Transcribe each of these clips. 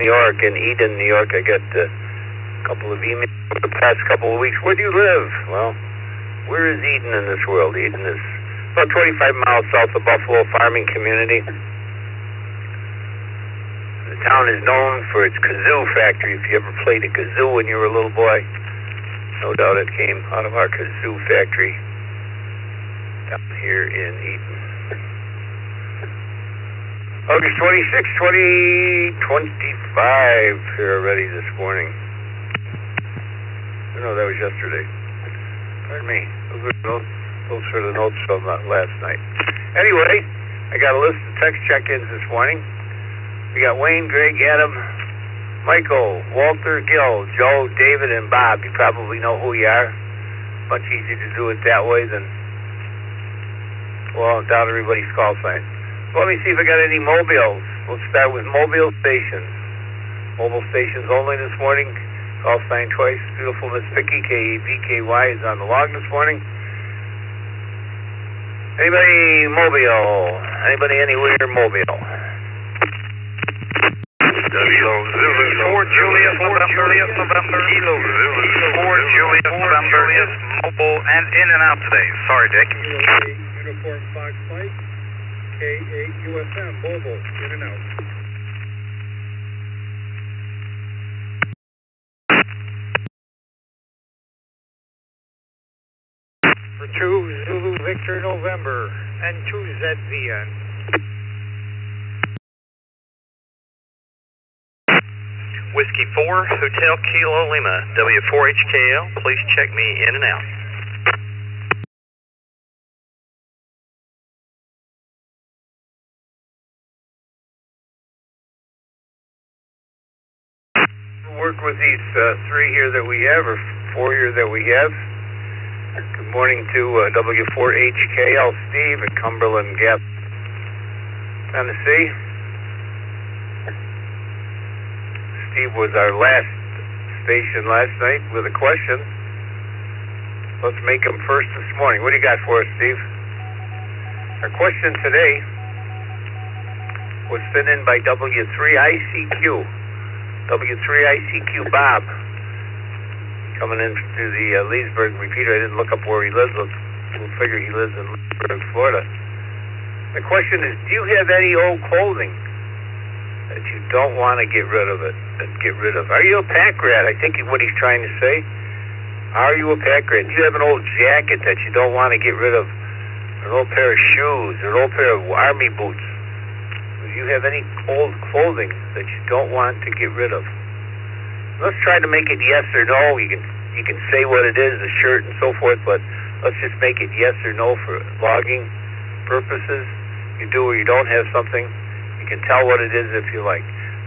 New York, in Eden, New York. I got a couple of emails over the past couple of weeks. Where do you live? Well, where is Eden in this world? Eden is about 25 miles south of Buffalo, farming community. The town is known for its kazoo factory. If you ever played a kazoo when you were a little boy, no doubt it came out of our kazoo factory down here in Eden. August 26, 2025 here already this morning. No, that was yesterday. Pardon me. Those are the notes from last night. Anyway, I got a list of text check-ins this morning. We got Wayne, Greg, Adam, Michael, Walter, Gil, Joe, David, and Bob. You probably know who you are. Much easier to do it that way than, well, down everybody's call sign. Let me see if I got any mobiles. We'll start with mobile stations. Mobile stations only this morning. Call sign twice. Beautiful Miss Vicky, K-E-V-K-Y, is on the log this morning. Anybody mobile? Anybody anywhere mobile? Kilo Zulu 4 Julius November. Kilo Zulu 4 Julius November is mobile and in and out today. Sorry, Dick. Uniform Fox Mike. K8 UFM mobile in and out. For 2 Zulu Victor November and 2 ZVN. Whiskey 4 Hotel Kilo Lima W4HKL. Please check me in and out. Work with these 3 here that we have, or 4 here that we have. Good morning to W4HKL Steve at Cumberland Gap, Tennessee. Steve was our last station last night with a question. Let's make him first this morning. What do you got for us, Steve? Our question today was sent in by W3ICQ. W3ICQ Bob, coming in through the Leesburg repeater. I didn't look up where he lives. We'll figure he lives in Leesburg, Florida. The question is, do you have any old clothing that you don't want to get rid of? Are you a pack rat? I think what he's trying to say. Are you a pack rat? Do you have an old jacket that you don't want to get rid of? An old pair of shoes, an old pair of army boots? Do you have any old clothing that you don't want to get rid of? Let's try to make it yes or no. You can say what it is, the shirt and so forth, but let's just make it yes or no for logging purposes. You do or you don't have something. You can tell what it is if you like.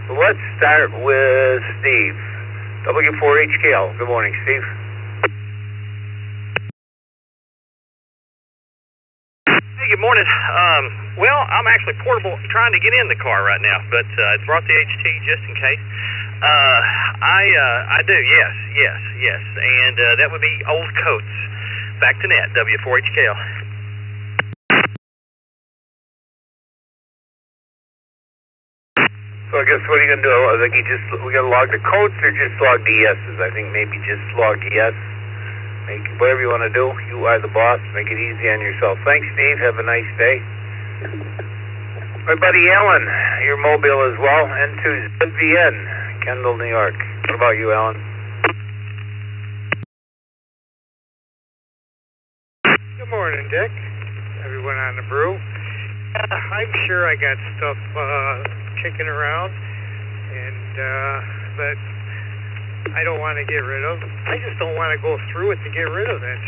So let's start with Steve. W4HKL. Good morning, Steve. Hey, good morning. Well, I'm actually portable, trying to get in the car right now, but I brought the HT just in case. I do, yes, and that would be old coats. Back to net, W4HKL. So I guess what are you gonna do? I think we gotta log the coats or just log the yeses? I think maybe just log the yes. Make whatever you want to do. You are the boss. Make it easy on yourself. Thanks, Steve. Have a nice day. My buddy Alan, you're mobile as well. N2 ZVN, Kendall, New York. What about you, Alan? Good morning, Dick. Everyone on the Brew. I'm sure I got stuff kicking around, and but I don't want to get rid of. I just don't want to go through it to get rid of it.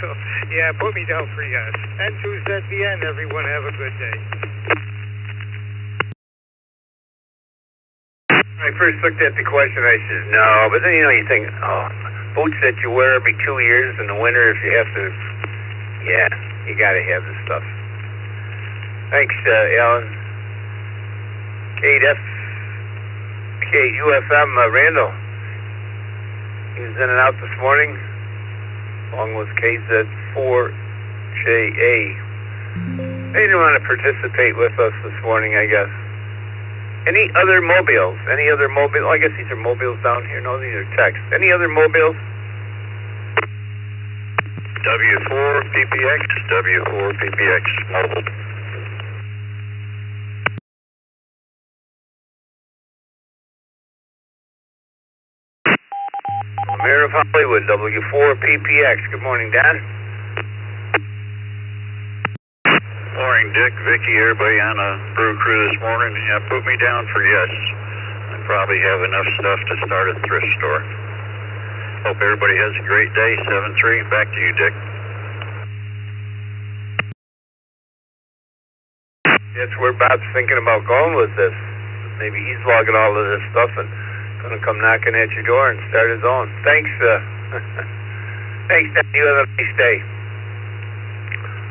So, yeah, put me down for yes. N2 ZVN, everyone have a good day. When I first looked at the question, I said no, but then you think, oh, boots that you wear every 2 years in the winter, if you have to, yeah, you got to have this stuff. Thanks, Alan. KUFM, Randall. He was in and out this morning, along with KZ4JA. They didn't want to participate with us this morning, I guess. Any other mobiles? Any other mobile? Oh, I guess these are mobiles down here. No, these are texts. Any other mobiles? W4 PPX, W4 PPX, mobile. Mayor of Hollywood, W4 PPX. Good morning, Dan. Morning, Dick, Vicky, everybody on the Brew crew this morning. Yeah, put me down for yes. I probably have enough stuff to start a thrift store. Hope everybody has a great day. 7-3, back to you, Dick. That's where Bob's thinking about going with this. Maybe he's logging all of this stuff and going to come knocking at your door and start his own. Thanks, thanks, Dan. You have a nice day.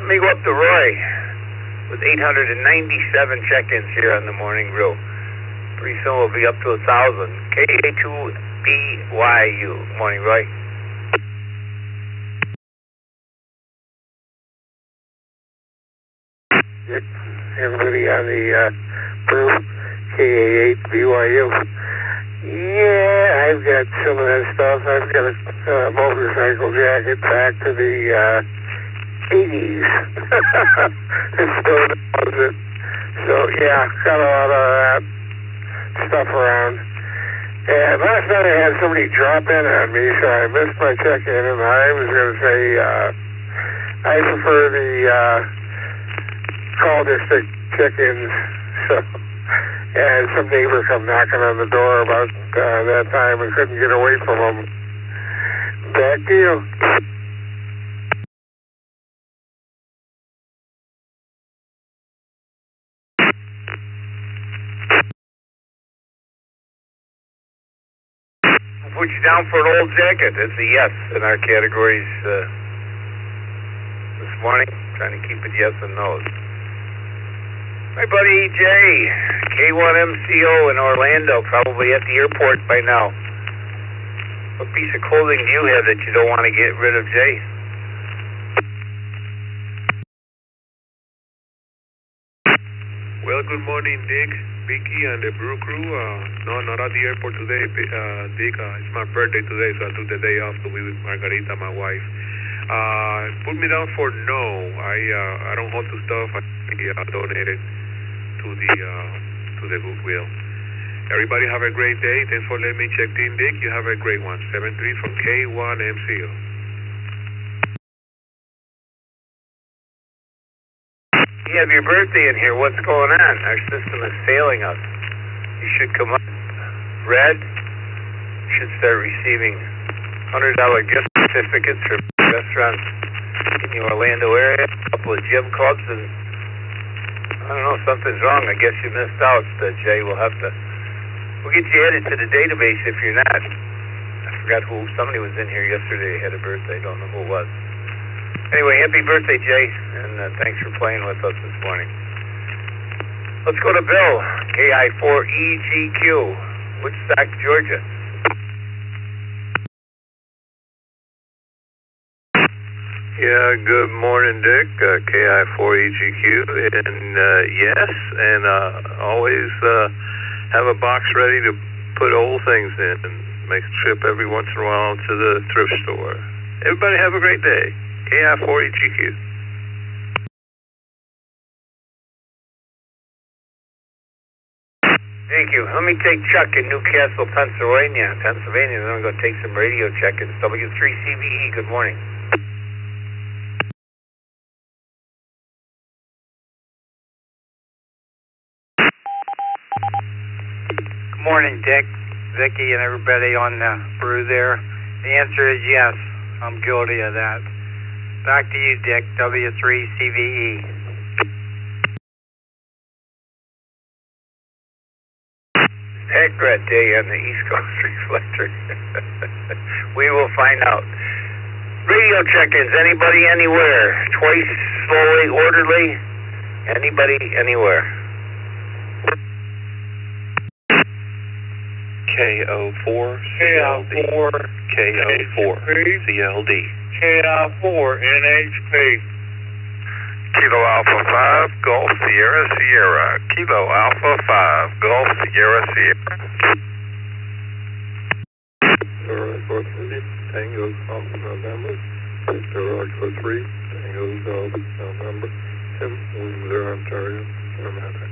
Let me go up to Roy with 897 check-ins here on the morning brew. Pretty soon we'll be up to 1,000. KA2BYU. Morning, Roy. Everybody on the Brew, KA8BYU. Yeah, I've got some of that stuff. I've got a motorcycle jacket back to the 80s. It still does it. So, yeah, got a lot of that stuff around. And last night I had somebody drop in on me, so I missed my check-in, and I was going to say I prefer the call district check-ins. So, and some neighbor come knocking on the door about that time and couldn't get away from them. Back to you. I'll put you down for an old jacket. It's a yes in our categories this morning. Trying to keep it yes and no's. My buddy Jay, K1MCO in Orlando, probably at the airport by now. What piece of clothing do you have that you don't want to get rid of, Jay? Well, good morning, Dick, Vicky, and the Brew crew. No, not at the airport today, Dick. It's my birthday today, so I took the day off to be with Margarita, my wife. Put me down for no. I don't hold to stuff. I donated to the Goodwill. Everybody have a great day. Thanks for letting me check in, Dick. You have a great one. 7-3 from K1MCO. You have your birthday in here. What's going on? Our system is failing us. You should come up. Red should start receiving $100 gift certificates for restaurants in the Orlando area. A couple of gym clubs, and I don't know, something's wrong. I guess you missed out, Jay. We'll get you added to the database if you're not. I forgot who. Somebody was in here yesterday, had a birthday. Don't know who it was. Anyway, happy birthday, Jay, and thanks for playing with us this morning. Let's go to Bill, KI4EGQ, Woodstock, Georgia. Yeah, good morning, Dick. KI4EGQ, and yes, and always have a box ready to put old things in, and make a trip every once in a while to the thrift store. Everybody have a great day. KI4EGQ. Thank you. Let me take Chuck in Newcastle, Pennsylvania. Then I'm going to take some radio check-ins. W3CVE, good morning. Good morning, Dick, Vicky, and everybody on the Brew there. The answer is yes. I'm guilty of that. Back to you, Dick, W3CVE. Heck, red day on the East Coast Reflector. We will find out. Radio check-ins, anybody, anywhere. Twice, slowly, orderly. Anybody, anywhere. KO4 CLD. KO4 CLD. KI4 NHP. Kilo Alpha 5, Golf Sierra Sierra. Kilo Alpha 5, Golf Sierra Sierra. Alright, 430, Tango Alpha November. Victor 3, Tango November. Tim, Windsor, Ontario. Automatic.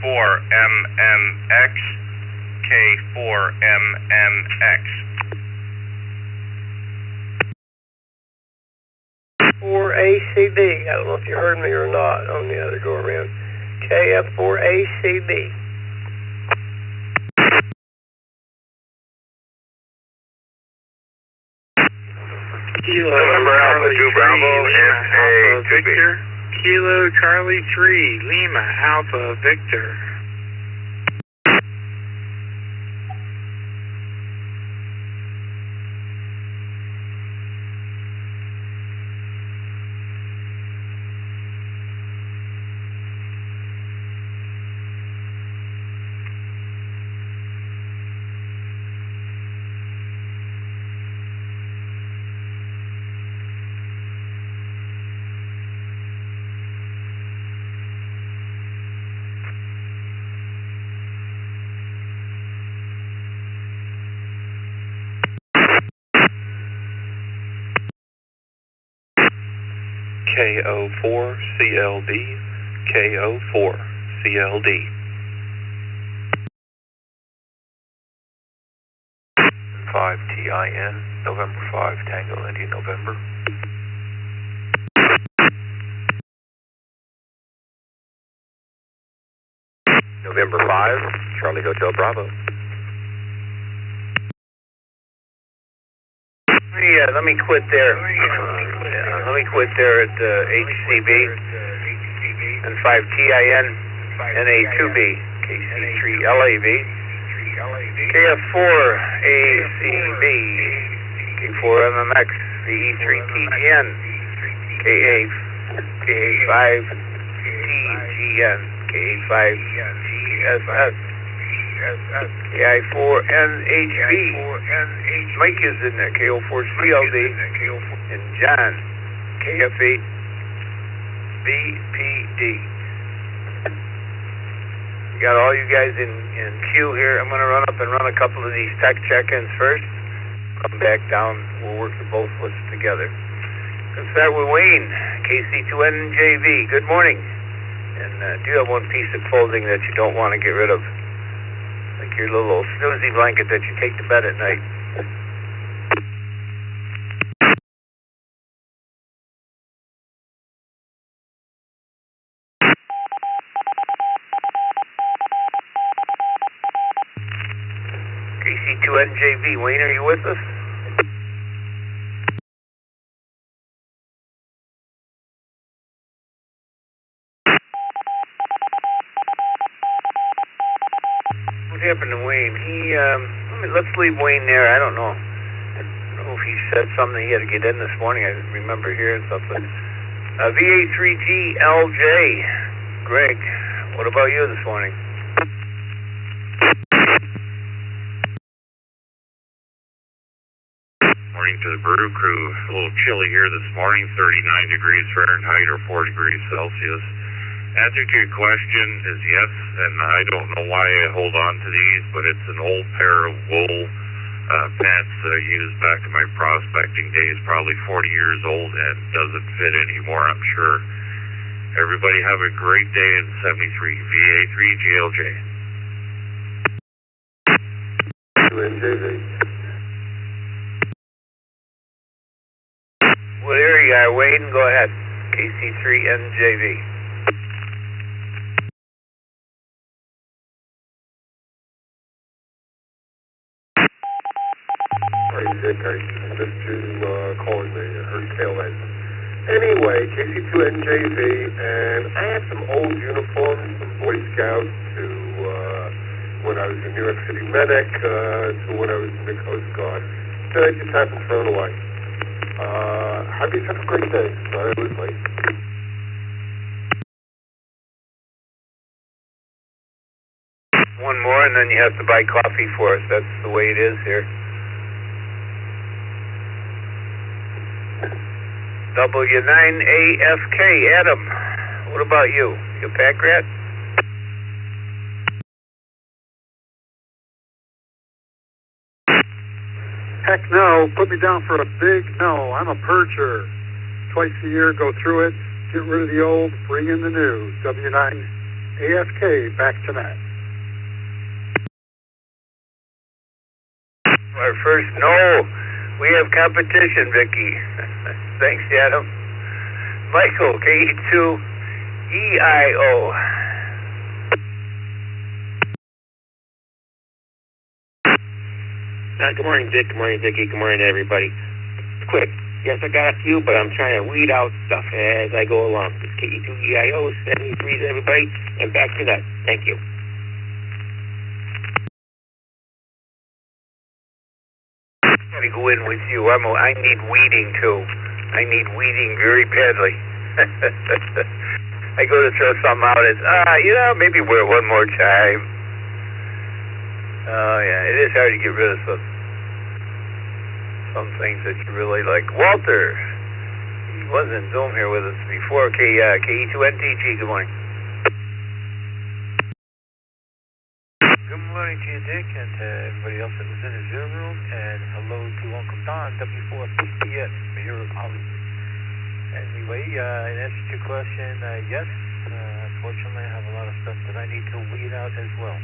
K4MMX. K4MMX. 4ACB. I don't know if you heard me or not on the other go around. KF4ACB. November Alpha 2 Bravo and Victor. Kilo Charlie 3 Lima Alpha Victor. KO4 CLD, KO4 CLD. 5 TIN, November 5, Tango India, November. November 5, Charlie Hotel Bravo. Yeah, let me quit there. Let me quit there at HCB and 5 TIN NA2B, KC3 LAB, KF4 ACB, K4 MMX, VE3 TGN, KA5 TGN, KA5 GSS, KI4 NHB, Mike is in there, KO4 CLD, and John, KF8 BPD. We got all you guys in queue here. I'm going to run up and run a couple of these tech check-ins first. Come back down. We'll work the both lists together. Let's start with Wayne, KC2NJV. Good morning. And do you have one piece of clothing that you don't want to get rid of? Like your little snoozy blanket that you take to bed at night. KC2NJV, Wayne, are you with us? What happened to Wayne? Let's leave Wayne there. I don't know. I don't know if he said something he had to get in this morning. I remember hearing something. VA3GLJ. Greg, what about you this morning? Morning to the Brew crew. A little chilly here this morning, 39 degrees Fahrenheit or 4 degrees Celsius. Answer to your question is yes, and I don't know why I hold on to these, but it's an old pair of wool pants that I used back in my prospecting days, probably 40 years old, and doesn't fit anymore, I'm sure. Everybody have a great day in 73, VA3GLJ. NJV. Well, there you are, Wayne. Go ahead. KC3NJV. Alright, Dick, I missed you calling me. I heard tail end. Anyway, KC2NJV, and I have some old uniforms from Boy Scouts to when I was a New York City medic to when I was in the Coast Guard that I just haven't thrown away. Have you have a great day. Sorry I was late. One more, and then you have to buy coffee for us. That's the way it is here. W9AFK, Adam. What about you? You a pack rat? Heck no, put me down for a big no. I'm a purger. Twice a year, go through it, get rid of the old, bring in the new. W9 AFK, back to net. Our first no. We have competition, Vicky. Thanks, Adam. Michael, K2EIO. Good morning, Dick. Good morning, Vicky. Good morning to everybody. Quick. Yes, I got a few, but I'm trying to weed out stuff as I go along. It's KE2EIO, 73 to everybody, and back to that. Thank you. Gotta go in with you. I need weeding too. I need weeding very badly. I go to throw something out. It's maybe wear it one more time. Oh yeah, it is hard to get rid of some things that you really like. Walter, he was in Zoom here with us before. KE2NTG. Good morning. Good morning to you, Dick, and to everybody else that was in the Zoom room, and hello to Uncle Don, W4PPS, here in Hollywood. Anyway, in answer to your question, yes, unfortunately I have a lot of stuff that I need to weed out as well.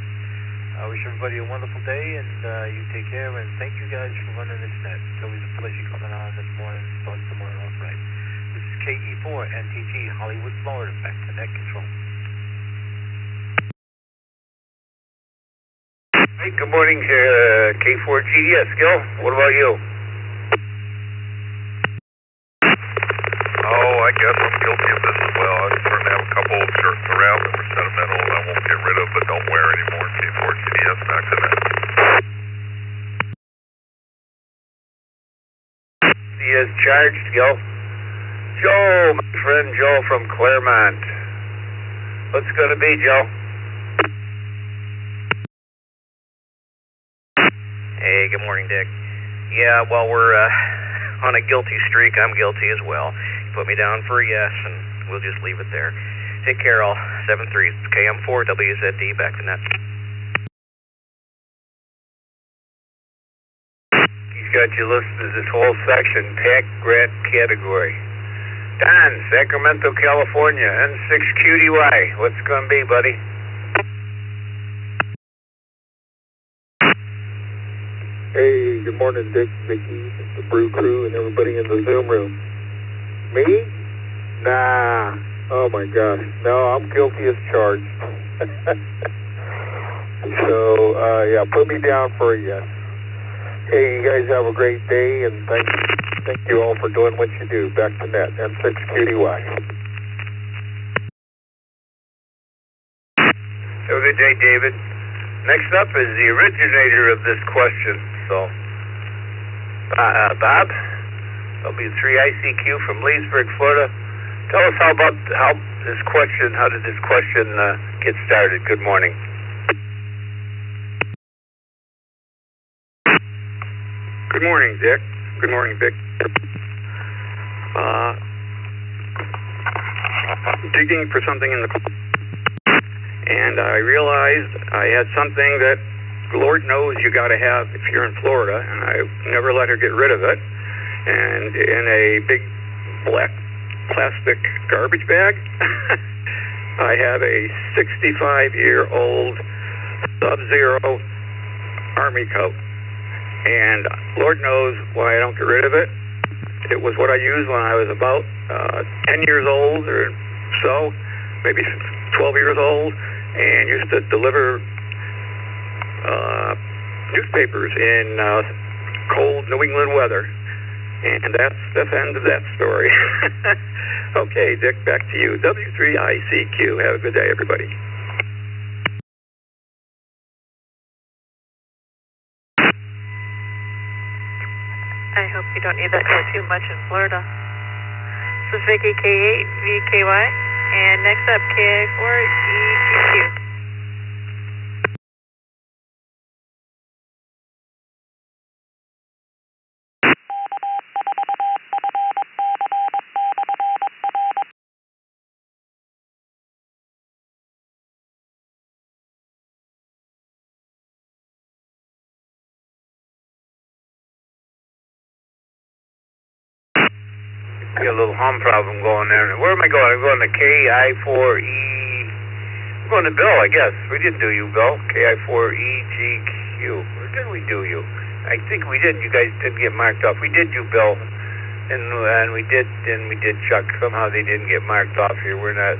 I wish everybody a wonderful day, and you take care, and thank you guys for running this net. It's always a pleasure coming on this morning, starting the morning off right. This is KE4NTG, Hollywood, Florida, back to net control. Hey, good morning, K4GDS. Gil, what about you? Oh, I guess I'm guilty of this as well. I certainly have a couple of shirts around that were sentimental and I won't get rid of, but don't wear anymore. K4GDS, back to that. He is charged, Gil. Joe, my friend Joe from Claremont. What's it gonna be, Joe? Hey, good morning, Dick. Yeah, well, we're on a guilty streak. I'm guilty as well. Put me down for a yes, and we'll just leave it there. Take care, all. 7-3. It's KM4 WZD, back to net. He's got you listed as this whole section, pack rat category. Don, Sacramento, California, N6QDY. What's it gonna be, buddy? Hey, good morning, Dick, Vicky, the Brew crew, and everybody in the Zoom room. Me? Nah. Oh my gosh. No, I'm guilty as charged. So, yeah, put me down for a yes. Hey, you guys have a great day, and thank you all for doing what you do. Back to net, N6QDY. Have a good day, David. Next up is the originator of this question. So, Bob, W3ICQ from Leesburg, Florida. Tell us how did this question get started? Good morning. Good morning, Dick. Good morning, Vic. Digging for something in the... And I realized I had something that Lord knows you got to have if you're in Florida, and I never let her get rid of it. And in a big black plastic garbage bag, I have a 65-year-old Sub-Zero Army coat. And Lord knows why I don't get rid of it. It was what I used when I was about 10 years old or so, maybe 12 years old, and used to deliver newspapers in cold New England weather. And that's the end of that story. Okay, Dick, back to you. W3ICQ. Have a good day, everybody. I hope you don't need that code too much in Florida. This is Vicky K8VKY, and next up KI4ETQ. Got a little hum problem going there. Where am I going? I'm going to KI4E. I'm going to Bill, I guess. We didn't do you, Bill. KI4EGQ. Or did we do you? I think we did. You guys did get marked off. We did you, Bill. And we did Chuck. Somehow they didn't get marked off here. We're not.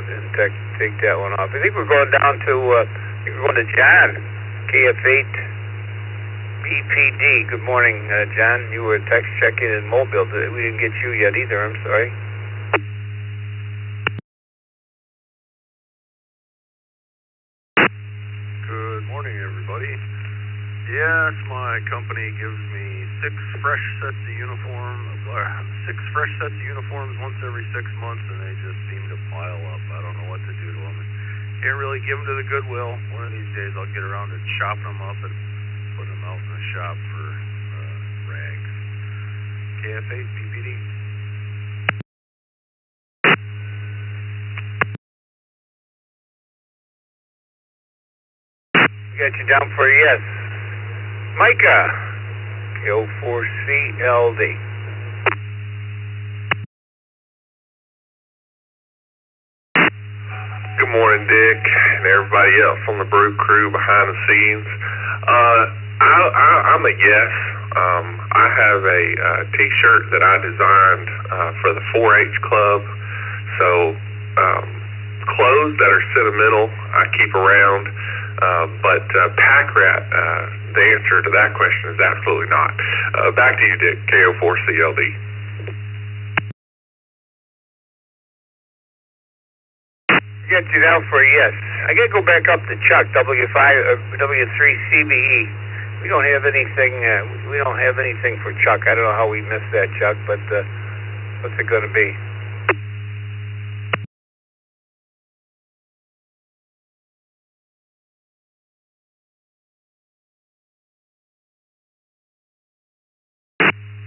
Didn't take that one off. I think we're going down to. I think we're going to John. KF8 BPD. Good morning, John. You were text checking in Mobile. We didn't get you yet either. I'm sorry. Good morning, everybody. Yes, my company gives me 6 fresh sets of uniforms once every 6 months, and they just seem to pile up. I don't know what to do to them. Can't really give them to the Goodwill. One of these days I'll get around to chopping them up and putting them out in the shop for rags. KF8 BPD. Got you down for a yes. Micah, K04CLD. Good morning, Dick, and everybody else on the Brew crew behind the scenes. I'm a yes. I have a T-shirt that I designed for the 4-H club. So clothes that are sentimental, I keep around. But pack rat, the answer to that question is absolutely not. Back to you, Dick, K04CLD. Get you down for a yes. I gotta go back up to Chuck, W3CBE. We don't have anything. We don't have anything for Chuck. I don't know how we missed that, Chuck. But what's it gonna be?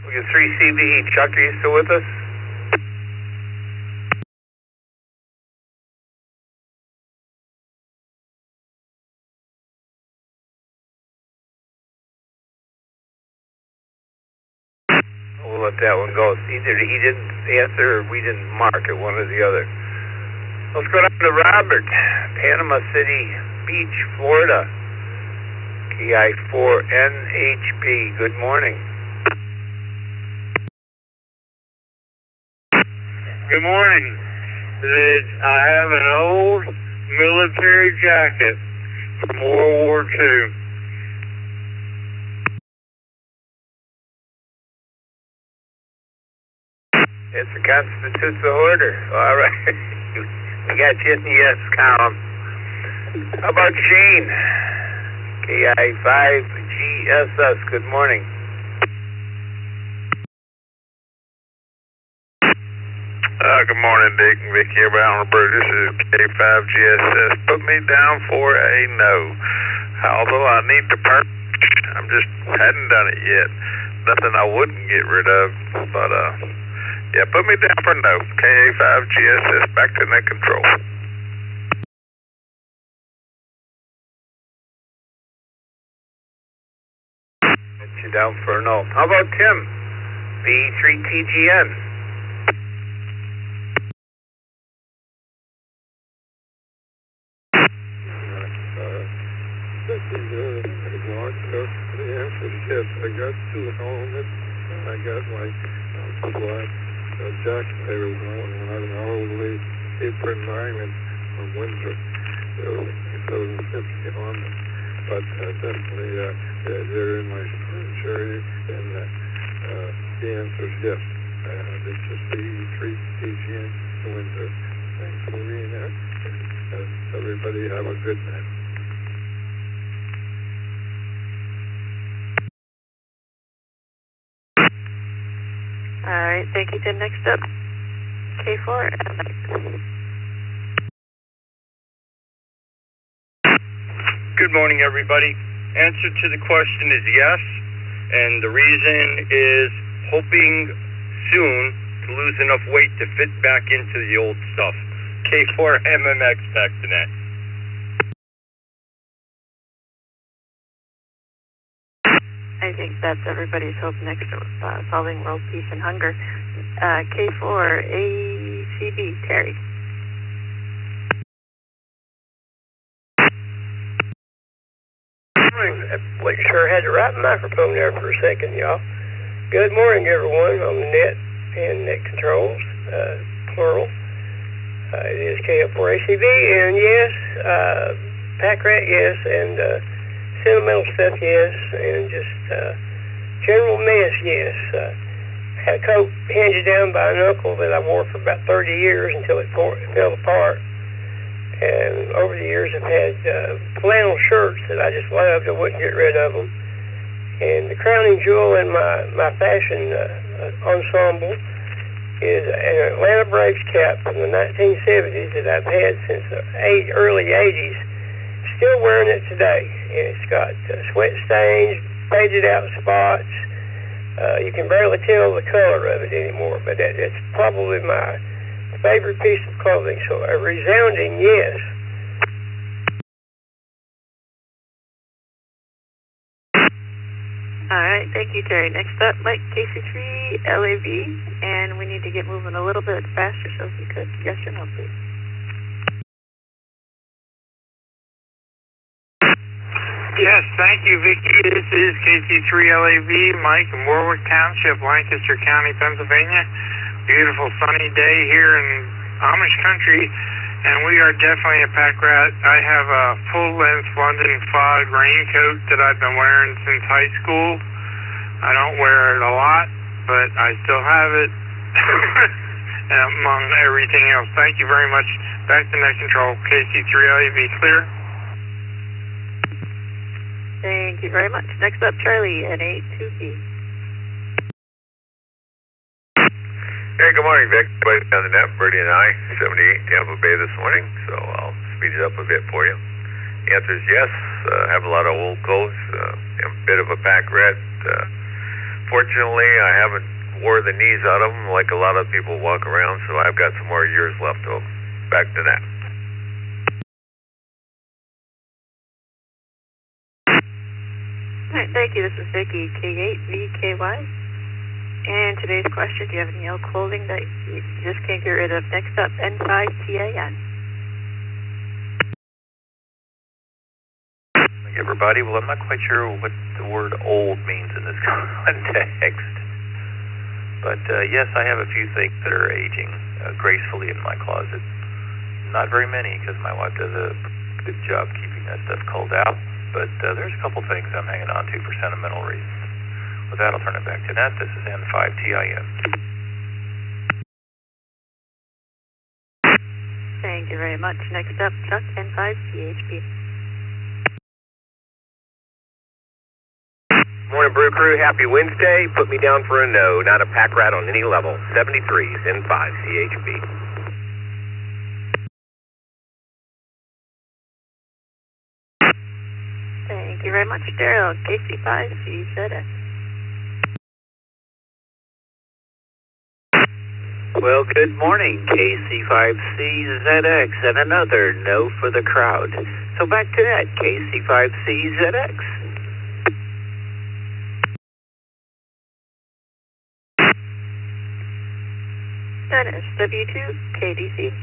W3CBE. Chuck, are you still with us? We'll let that one go. Either he didn't answer or we didn't mark it, one or the other. Let's go down to Robert, Panama City Beach, Florida. KI4NHP. Good morning. Good morning. I have an old military jacket from World War II. It's a constitutional order. All right. We got you in the yes column. How about Shane? KI5GSS. Good morning. Good morning, Dick and Vicky, everybody on the Brew. This is K5GSS. Put me down for a no. Although I need to purge, I just hadn't done it yet. Nothing I wouldn't get rid of, but yeah, put me down for no. KA5GSS, back to net control. Get you down for a no. How about Tim? B3TGN. Yes, I got 2 helmets, and I got my black jacket when I was all the way April 9 from Windsor. So 750 on them. But definitely they're in my insurance, and the answer is yes. This is the TGN Windsor. Thanks for being there. Everybody have a good night. Alright, thank you, Tim. Next up, K4. Good morning, everybody. Answer to the question is yes, and the reason is hoping soon to lose enough weight to fit back into the old stuff. K4 MMX back to net. I think that's everybody's hope next to solving world peace and hunger. K4 ACB, Terry. Well, you sure had the right microphone there for a second, y'all. Good morning, everyone on the net and net controls, plural. It is KF4ACB, and yes, pack rat, yes, and sentimental stuff, yes, and just general mess, yes. Had a coat handed down by an uncle that I wore for about 30 years until it fell apart. And over the years I've had flannel shirts that I just loved. I wouldn't get rid of them. And the crowning jewel in my fashion ensemble is an Atlanta Braves cap from the 1970s that I've had since the early 80s. Still wearing it today. And it's got sweat stains, faded out spots. You can barely tell the color of it anymore, but it's probably my favorite piece of clothing, so a resounding yes. All right, thank you, Terry. Next up, Mike, KC3 LAV, and we need to get moving a little bit faster, so if you could, yes or no, please. Yes, thank you, Vicki. This is KC3LAV, Mike in Warwick Township, Lancaster County, Pennsylvania. Beautiful sunny day here in Amish country, and we are definitely a pack rat. I have a full-length London Fog raincoat that I've been wearing since high school. I don't wear it a lot, but I still have it among everything else. Thank you very much. Back to net control, KC3LAV, clear? Thank you very much. Next up, Charlie, N82B. Hey, good morning, Vic. Everybody on the net, Birdie and I, 78 Tampa Bay this morning, so I'll speed it up a bit for you. The answer is yes. Have a lot of old clothes. I'm a bit of a pack rat. Fortunately, I haven't wore the knees out of them like a lot of people walk around, so I've got some more years left of them. Back to that. All right, thank you. This is Vicki, K8VKY. And today's question, do you have any old clothing that you just can't get rid of? Next up, N5TAN. Everybody, well, I'm not quite sure what the word old means in this context. But yes, I have a few things that are aging gracefully in my closet. Not very many, because my wife does a good job keeping that stuff culled out. But there's a couple things I'm hanging on to for sentimental reasons. With that, I'll turn it back to Nat. This is N5TIN. Thank you very much. Next up, Chuck, N5CHP. Morning, Brew Crew. Happy Wednesday. Put me down for a no. Not a pack rat on any level. 73 is N5 CHP. Thank you very much, Daryl. KC5CZX. Well, good morning, KC5CZX, and another no for the crowd. So back to that, KC5CZX. Dennis, W2, KDC.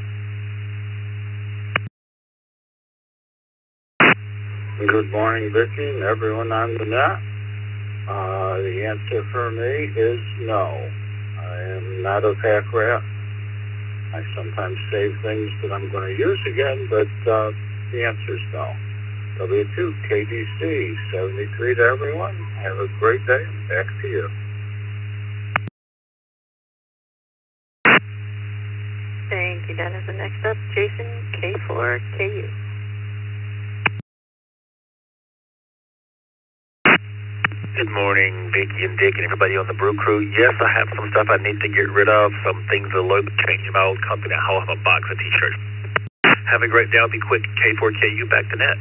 Good morning, Vicki, and everyone on the net. The answer for me is no. I am not a pack rat. I sometimes save things that I'm going to use again, but the answer is no. W2, KDC, 73 to everyone. Have a great day. Back to you. Thank you, Dennis. And next up, Jason, K4KU. Good morning, Vicky and Dick and everybody on the Brew Crew. Yes, I have some stuff I need to get rid of, some things that look changing my old company. I'll have a box of t-shirts. Have a great day. I'll be quick. K4KU, back to net.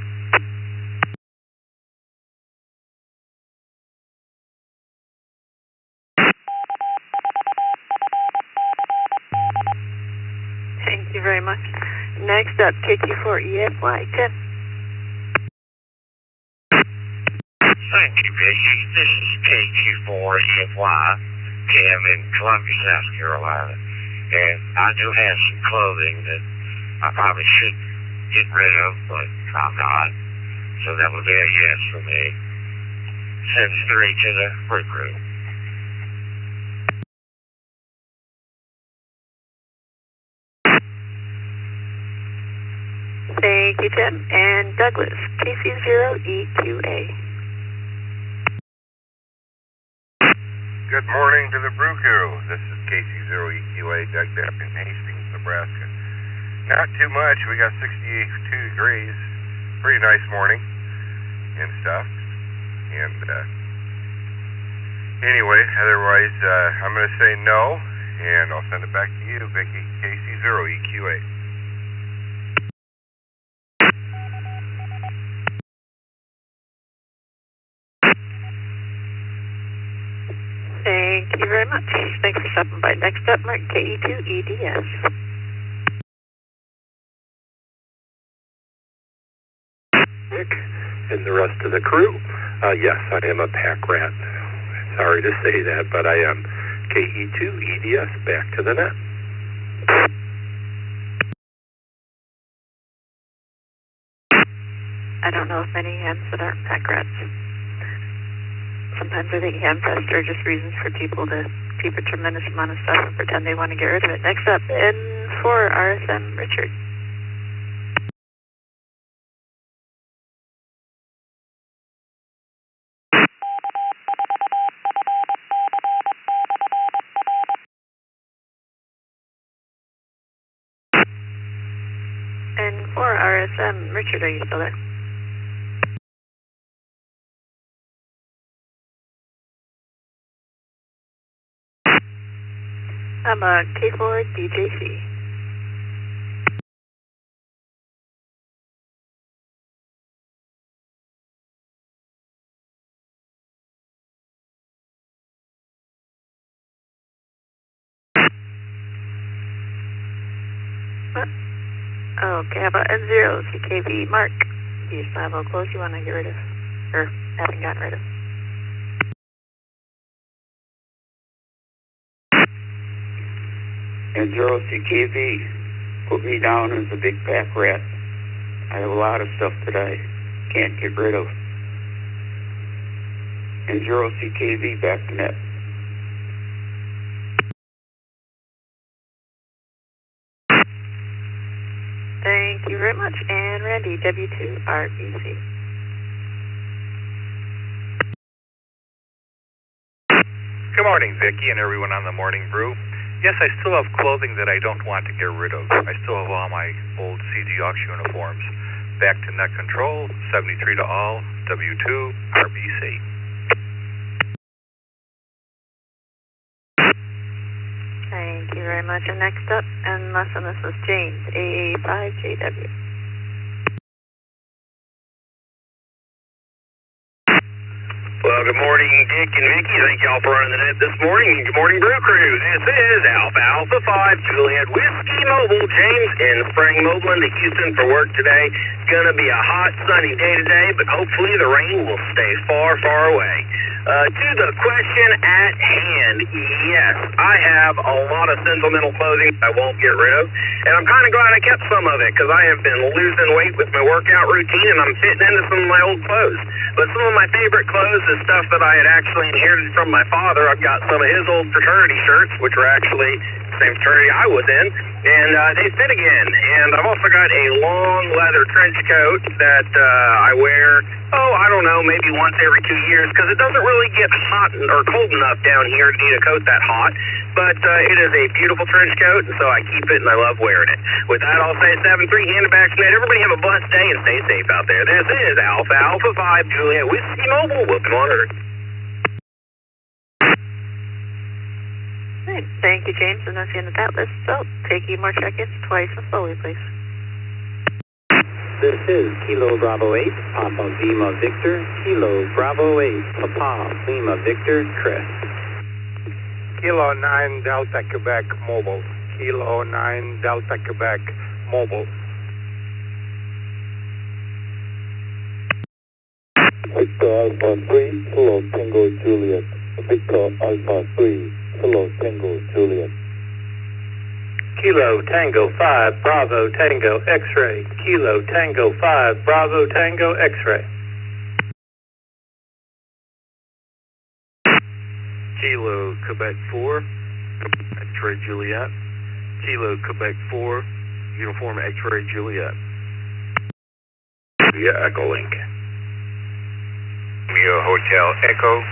Thank you very much. Next up, KT4EFY, Tim. Thank you, Vicky. This is KFY. I'm in Columbia, South Carolina. And I do have some clothing that I probably should get rid of, but I'm not. So that would be a yes for me. Send 3 to the Brew Crew. Thank you, Tim. And Douglas, KC0EQA. Good morning to the Brew Crew. This is KC0EQA, Doug Depp in Hastings, Nebraska. Not too much. We got 62 degrees. Pretty nice morning and stuff. And anyway, otherwise, I'm going to say no, and I'll send it back to you, Vicky, KC0EQA. Thank you very much. Thanks for stopping by. Next up, Mark, KE2EDS. Nick and the rest of the crew. Yes, I am a pack rat. Sorry to say that, but I am. KE2EDS, back to the net. I don't know of many hams that aren't pack rats. Sometimes I think hamfests are just reasons for people to keep a tremendous amount of stuff and pretend they want to get rid of it. Next up, N4 RSM Richard. N4 RSM Richard, are you still there? I'm a K4 DJC. Okay, how about N0 CKV Mark? Do you still have all clothes you want to get rid of? Or haven't gotten rid of? N0 CKV, put me down as a big pack rat. I have a lot of stuff that I can't get rid of. N0 CKV, back to net. Thank you very much. And Randy, W2RBC. Good morning, Vicky and everyone on the Morning Brew. Yes, I still have clothing that I don't want to get rid of. I still have all my old CG Aux uniforms. Back to net control, 73 to all, W2RBC. Thank you very much. And next up, unless this was James, AA5JW. Well, good morning, Dick and Vicky. Thank y'all for running the net this morning. Good morning, Brew Crew. This is Alpha 5 Juliet Whiskey Mobile. James in Spring Moblin to Houston for work today. It's going to be a hot, sunny day today, but hopefully the rain will stay far, far away. To the question at hand, yes, I have a lot of sentimental clothing I won't get rid of, and I'm kind of glad I kept some of it because I have been losing weight with my workout routine and I'm fitting into some of my old clothes. But some of my favorite clothes is stuff that I had actually inherited from my father. I've got some of his old fraternity shirts, which are actually the same fraternity I was in, and they fit again. And I've also got a long leather trench coat that I wear, I don't know, maybe once every 2 years because it doesn't really get hot or cold enough down here to need a coat that hot. But it is a beautiful trench coat, and so I keep it and I love wearing it. With that, I'll say 7-3, hand it back to net. Everybody have a blessed day and stay safe out there. This is Alpha 5 Juliet Whiskey Mobile. Welcome on Earth. Right. Thank you, James. And that's the end of that list. So, taking more check-ins twice and slowly, please. This is Kilo Bravo 8, Papa Lima Victor, Kilo Bravo 8, Papa Lima Victor, Chris. Kilo 9 Delta Quebec Mobile. Kilo 9 Delta Quebec Mobile. Victor Alpha 3, Kilo Tango Juliet. Victor Alpha 3, Kilo Tango Juliet. Kilo Tango 5 Bravo Tango X-ray. Kilo Tango 5 Bravo Tango X-ray. Kilo Quebec 4, X-ray Juliet. Kilo Quebec 4, Uniform X-ray Juliet. Via Echo Link. Romeo Hotel Echo,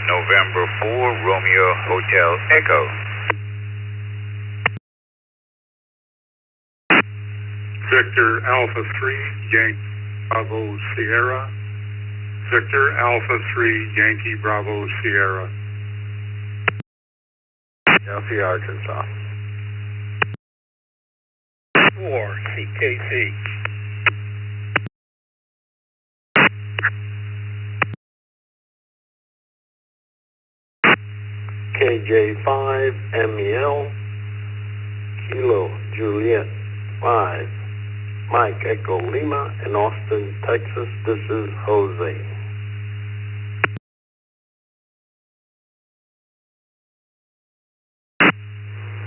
November 4, Romeo Hotel Echo. Victor Alpha 3, Yankee Bravo Sierra. Victor Alpha 3, Yankee Bravo Sierra. Delphi, Arkansas. 4 CKC. KJ5 MEL, Kilo Juliet 5, Mike Echo Lima in Austin, Texas. This is Jose.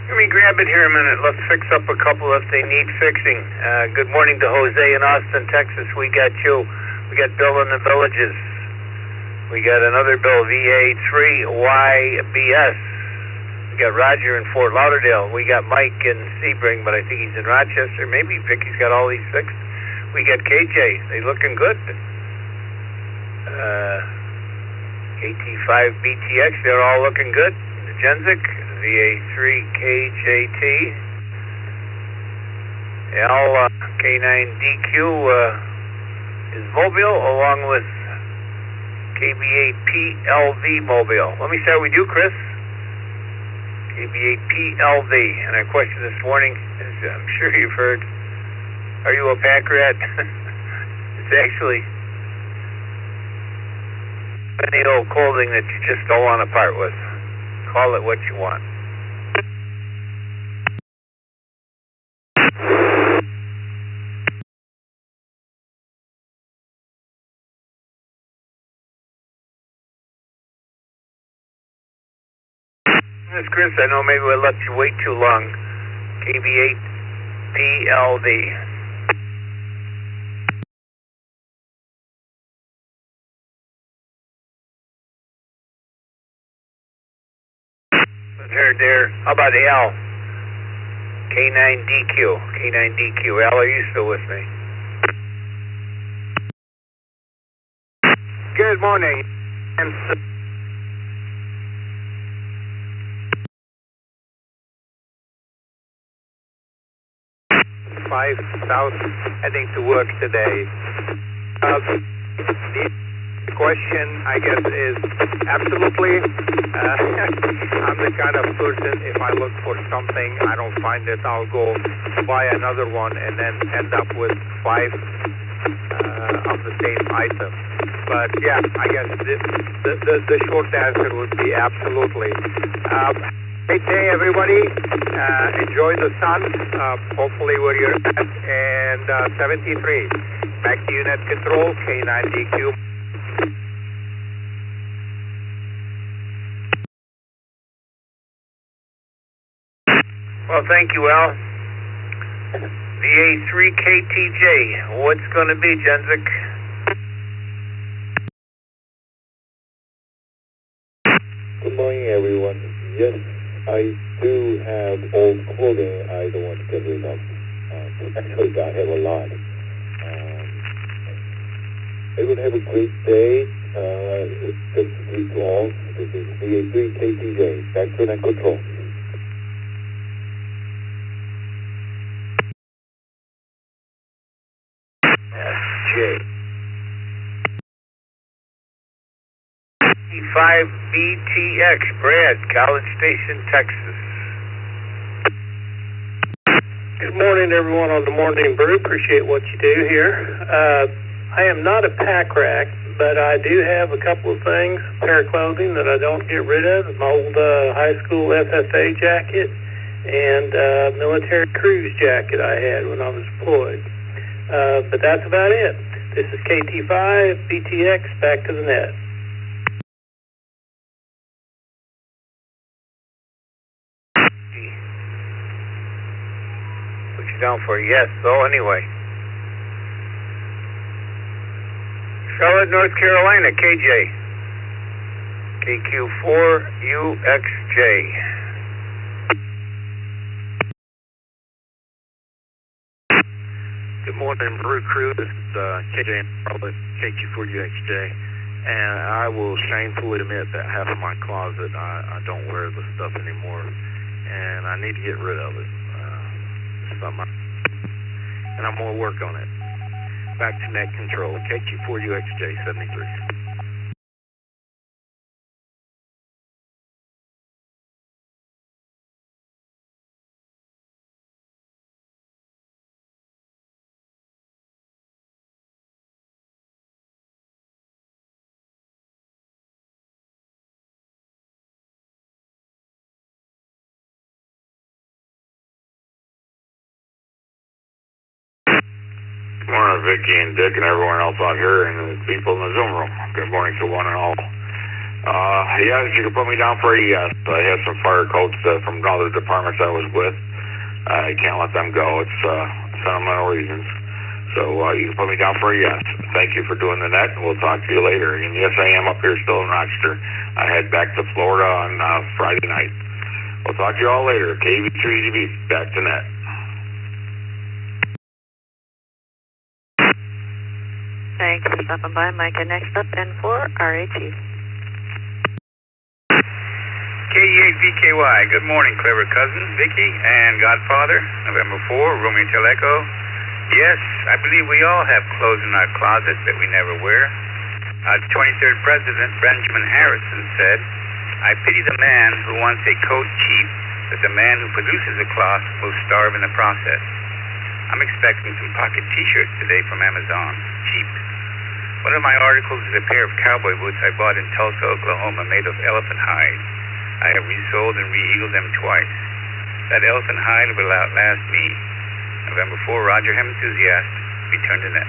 Let me grab it here a minute. Let's fix up a couple if they need fixing. Good morning to Jose in Austin, Texas. We got you. We got Bill in the Villages. We got another Bill, VA3YBS. We got Roger in Fort Lauderdale. We got Mike in Sebring, but I think he's in Rochester. Maybe Vicky's got all these fixed. We got KJ. They looking good. KT5BTX, they're all looking good. The Genzik, VA3KJT. L K9DQ is Mobile, along with KB8PLV Mobile. Let me start with you, Chris. KB8PLV. And our question this morning is, I'm sure you've heard, are you a pack rat? It's actually any old clothing that you just don't want to part with. Call it what you want. This Chris, I know maybe we left you wait too long. KB8PLV. There. How about the L? K9DQ. K9DQ. Al, are you still with me? Good morning. 5,000 heading to work today. The question, I guess, is absolutely. I'm the kind of person, if I look for something, I don't find it, I'll go buy another one and then end up with 5 of the same item. But yeah, I guess the short answer would be absolutely. Great day, everybody. Enjoy the sun, hopefully where you're at, and 73. Back to unit control, K9DQ. Well, thank you, Al. VA3KTJ, what's going to be, Genzik? Good morning, everyone. Yes, I do have old clothing I don't want to get rid of. Actually, I have a lot. Everyone have a great day. It's good to meet you all. This is VA3KTJ. Back to net control. SJ. 5BTX, Brad, College Station, Texas. Good morning, everyone on the Morning Brew. Appreciate what you do here. I am not a pack rack, but I do have a couple of things, a pair of clothing that I don't get rid of, an old high school FFA jacket and military cruise jacket I had when I was deployed. But that's about it. This is KT5, BTX, back to the net. Put you down for a yes. So anyway. Charlotte, North Carolina, KJ. KQ4UXJ. Good morning, Brew Crew. This is KJ Charlotte, KQ4UXJ. And I will shamefully admit that half of my closet, I don't wear the stuff anymore. And I need to get rid of it. And I'm going to work on it. Back to net control, KQ4UXJ 73. Good morning, Vicky and Dick and everyone else out here and the people in the Zoom room. Good morning to one and all. Yes, you can put me down for a yes. I have some fire codes from other departments I was with. I can't let them go. It's sentimental reasons. So you can put me down for a yes. Thank you for doing the net, and we'll talk to you later. And yes, I am up here still in Rochester. I head back to Florida on Friday night. We'll talk to you all later. KV2EDB, back to net. Thanks for stopping by, Micah. Next up, N4, RAT. K8VKY, good morning, clever cousin, Vicky, and Godfather, November 4, Romeo Hotel Echo. Yes, I believe we all have clothes in our closet that we never wear. Our 23rd President, Benjamin Harrison, said, I pity the man who wants a coat cheap, but the man who produces a cloth will starve in the process. I'm expecting some pocket t-shirts today from Amazon, cheap. One of my articles is a pair of cowboy boots I bought in Tulsa, Oklahoma, made of elephant hide. I have resold and re-eagled them twice. That elephant hide will outlast me. November 4, Roger Hem Enthusiast, return to net.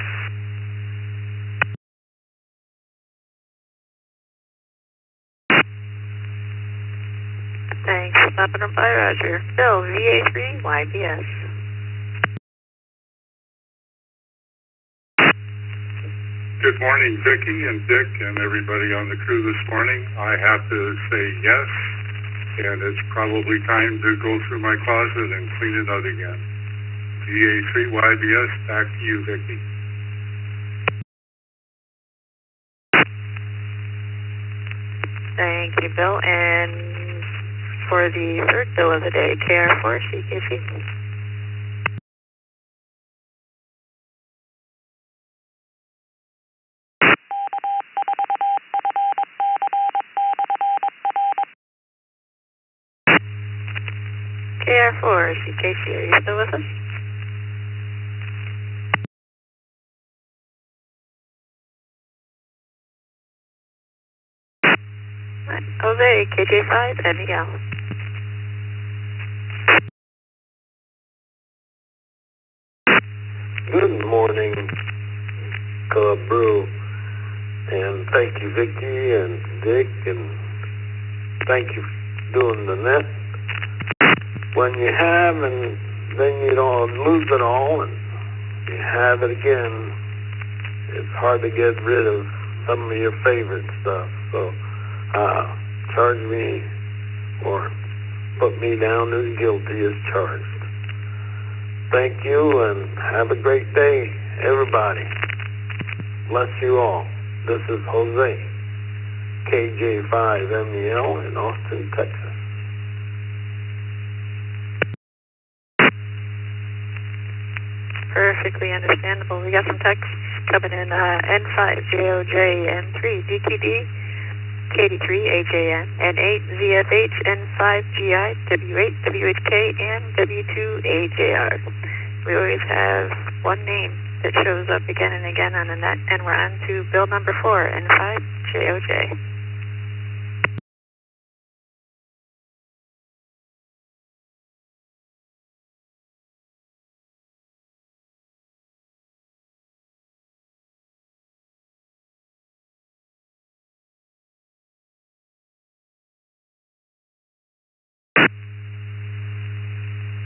Thanks for stopping by, Roger. Bill, VA3, YBS. Good morning, Vicky and Dick and everybody on the crew this morning. I have to say yes, and it's probably time to go through my closet and clean it out again. VA3YBS, back to you, Vicky. Thank you, Bill. And for the third bill of the day, KR4, CKC. KR4, CKC, are you still with us? Right. Jose, KJ5, and Miguel. Good morning, Brew, and thank you, Vicky and Dick, and thank you for doing the net. When you have, and then you don't lose it all, and you have it again, it's hard to get rid of some of your favorite stuff. So, charge me or put me down as guilty as charged. Thank you, and have a great day, everybody. Bless you all. This is Jose, KJ5MEL in Austin, Texas. Perfectly understandable. We got some texts coming in, N5JOJ, N3DQD, KD3AJN, N8ZFH, N5GI, W8WHK, and W2AJR. We always have one name that shows up again and again on the net, and we're on to bill number 4, N5JOJ.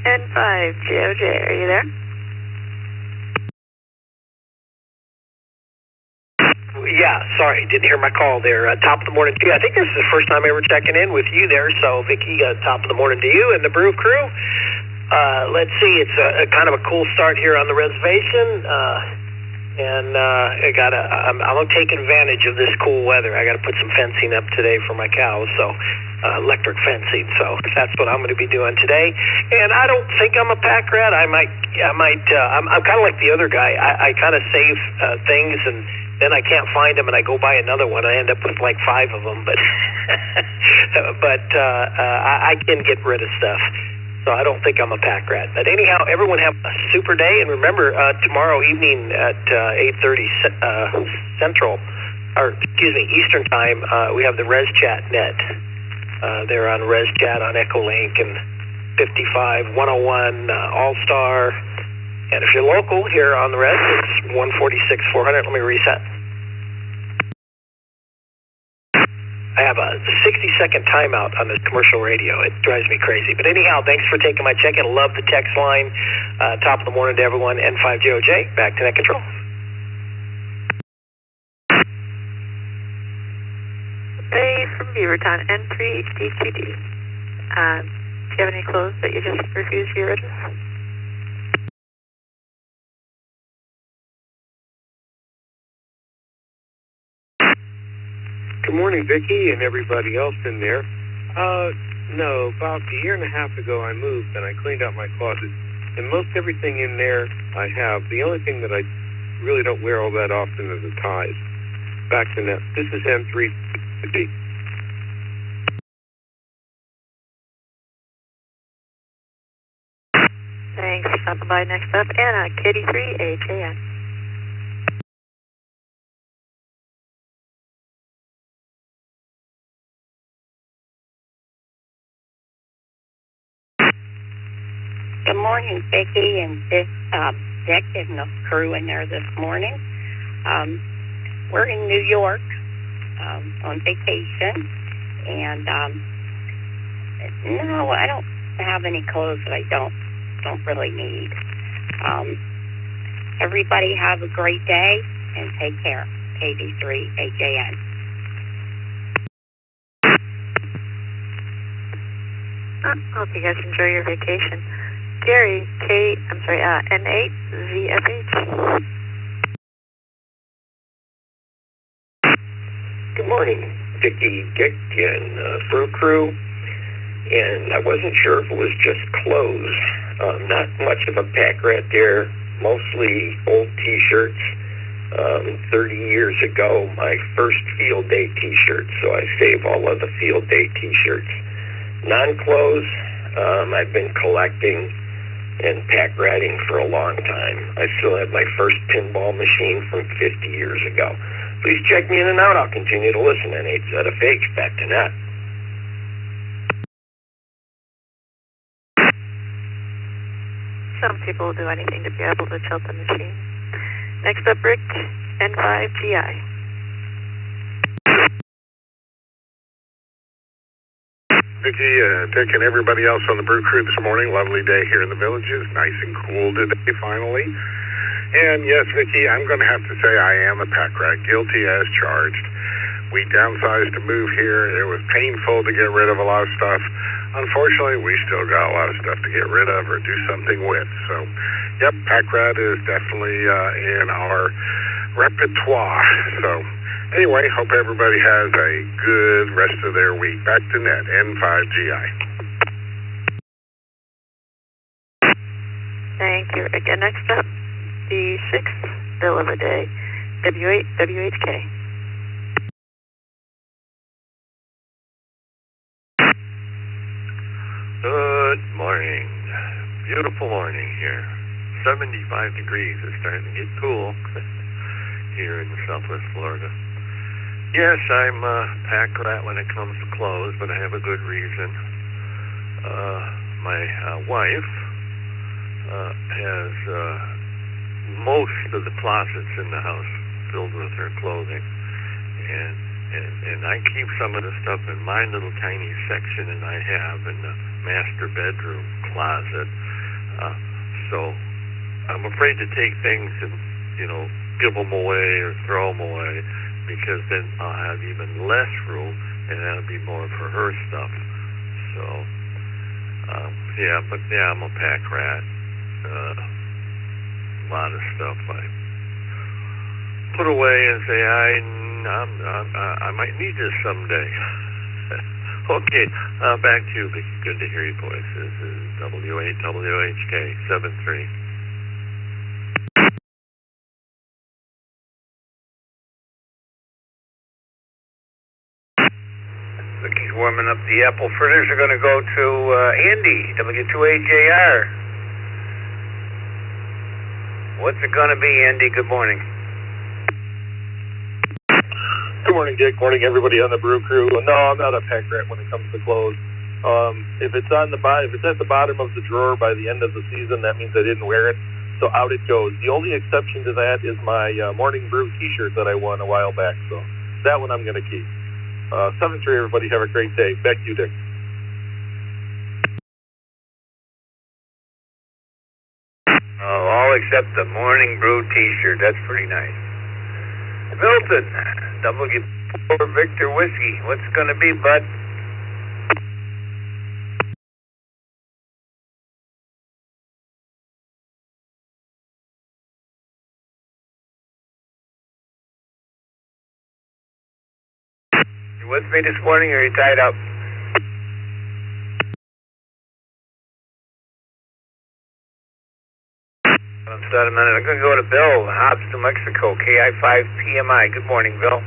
and 5JOJ. Are you there? Yeah, sorry, didn't hear my call there. Top of the morning to you. I think this is the first time ever checking in with you there, so Vicky, top of the morning to you and the Brew crew. Let's see, it's a kind of a cool start here on the reservation, and I'm gonna take advantage of this cool weather. I gotta put some fencing up today for my cows, so electric fencing. So that's what I'm gonna be doing today. And I don't think I'm a pack rat. I'm kind of like the other guy. I kind of save things, and then I can't find them, and I go buy another one. I end up with like 5 of them, but I can get rid of stuff. So I don't think I'm a pack rat. But anyhow, everyone have a super day. And remember, tomorrow evening at 8:30 Central, or excuse me, Eastern Time, we have the Res Chat net. They're on Res Chat on Echolink and 55, 101, All-Star. And if you're local here on the Res, it's 146, 400. Let me reset. I have a 60-second timeout on this commercial radio. It drives me crazy. But anyhow, thanks for taking my check-in. Love the text line. Top of the morning to everyone. N5JOJ, back to net control. Bay from Beaverton, N3HDTD. Do you have any clothes that you just refused to get rid of? Good morning, Vicky, and everybody else in there. No, about a year and a half ago I moved and I cleaned out my closet. And most everything in there I have. The only thing that I really don't wear all that often are the ties. Back to net. This is N3. Thanks. Stopping by. Next up, Anna, Kitty3HAN. Good morning, Vicki and Dick and the crew in there this morning. We're in New York on vacation, and no, I don't have any clothes that I don't really need. Everybody have a great day and take care. KD3HAN. Hope you guys enjoy your vacation. Gary, N8ZFH. Good morning, Vicky, Dick, and Brew crew. And I wasn't sure if it was just clothes. Not much of a pack rat there. Mostly old T-shirts. 30 years ago, my first field day T-shirts. So I save all of the field day T-shirts. Non-clothes, I've been collecting and pack ratting for a long time. I still have my first pinball machine from 50 years ago. Please check me in and out. I'll continue to listen. N8ZFH, back to net. Some people will do anything to be able to tilt the machine. Next up, Rick, N5GI. Vicky, Dick, and everybody else on the Brew crew this morning. Lovely day here in the villages. Nice and cool today, finally. And yes, Vicky, I'm going to have to say I am a pack rat, guilty as charged. We downsized to move here. It was painful to get rid of a lot of stuff. Unfortunately, we still got a lot of stuff to get rid of or do something with. So, yep, pack rat is definitely in our repertoire. So, anyway, hope everybody has a good rest of their week. Back to net, N5GI. Thank you, Rick. And next up, the 6th bill of the day, W8WHK. Good morning. Beautiful morning here. 75 degrees. It's starting to get cool here in Southwest Florida. Yes, I'm a pack rat when it comes to clothes, but I have a good reason. My wife has most of the closets in the house filled with her clothing, and I keep some of the stuff in my little tiny section that I have in the master bedroom closet. So I'm afraid to take things and, give them away or throw them away, because then I'll have even less room, and that'll be more for her stuff. So, I'm a pack rat. A lot of stuff I put away and say, I might need this someday. Okay, back to you, Vicky. Good to hear your voice. This is WHK 73. Vicky's warming up the apple fritters. Are going to go to Andy, W2AJR. What's it going to be, Andy? Good morning. Good morning, Dick. Morning, everybody on the Brew Crew. No, I'm not a pack rat when it comes to clothes. If it's at the bottom of the drawer by the end of the season, that means I didn't wear it. So out it goes. The only exception to that is my Morning Brew T-shirt that I won a while back. So that one I'm going to keep. 7-3, everybody. Have a great day. Back to you, Dick. All except the Morning Brew T-shirt. That's pretty nice. Milton, W4 Victor Whiskey. What's it going to be, bud? You with me this morning, or are you tied up? I'm going to go to Bill, Hobbs, New Mexico, KI5PMI. Good morning, Bill.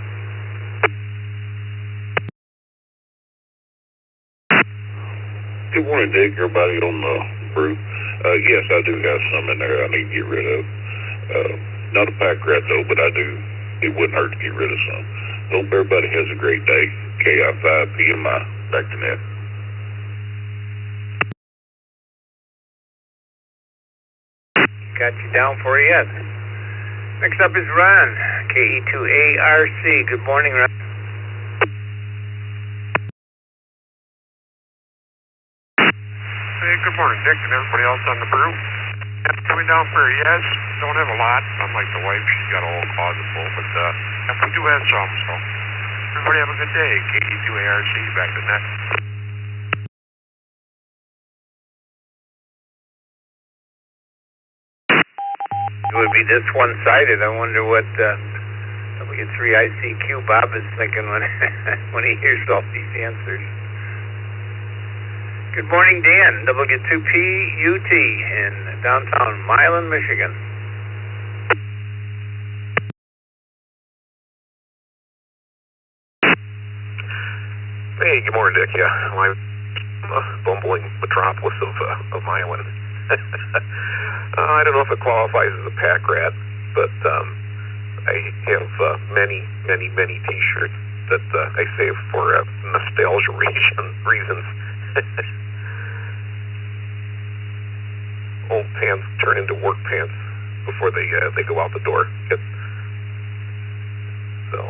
Good morning, Dick. Everybody on the Brew. Yes, I do have some in there I need to get rid of. Not a pack rat, though, but it wouldn't hurt to get rid of some. Hope everybody has a great day. KI5PMI. Back to net. Got you down for you yet. Next up is Ron, KE2ARC. Good morning, Ron. Hey, good morning, Dick, and everybody else on the Brew. Coming down for a yes. Don't have a lot. Unlike the wife, she's got a whole closet full, but we do have some, so everybody have a good day. KE2ARC, back to net. It would be this one-sided. I wonder what W3ICQ Bob is thinking when when he hears all these answers. Good morning, Dan, W2PUT in downtown Milan, Michigan. Hey, good morning, Dick. Yeah, I'm a bumbling metropolis of Milan. I don't know if it qualifies as a pack rat, but I have many T-shirts that I save for nostalgia reasons. Old pants turn into work pants before they go out the door. So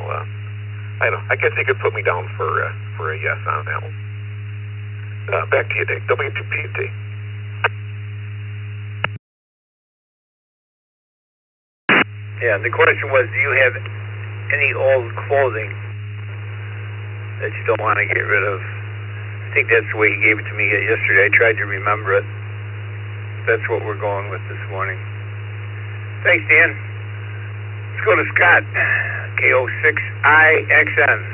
I don't know. I guess you could put me down for a yes on that one. Back to you, Dick. W2PT. Yeah, the question was, do you have any old clothing that you don't want to get rid of? I think that's the way he gave it to me yesterday. I tried to remember it. That's what we're going with this morning. Thanks, Dan. Let's go to Scott, KO6IXN.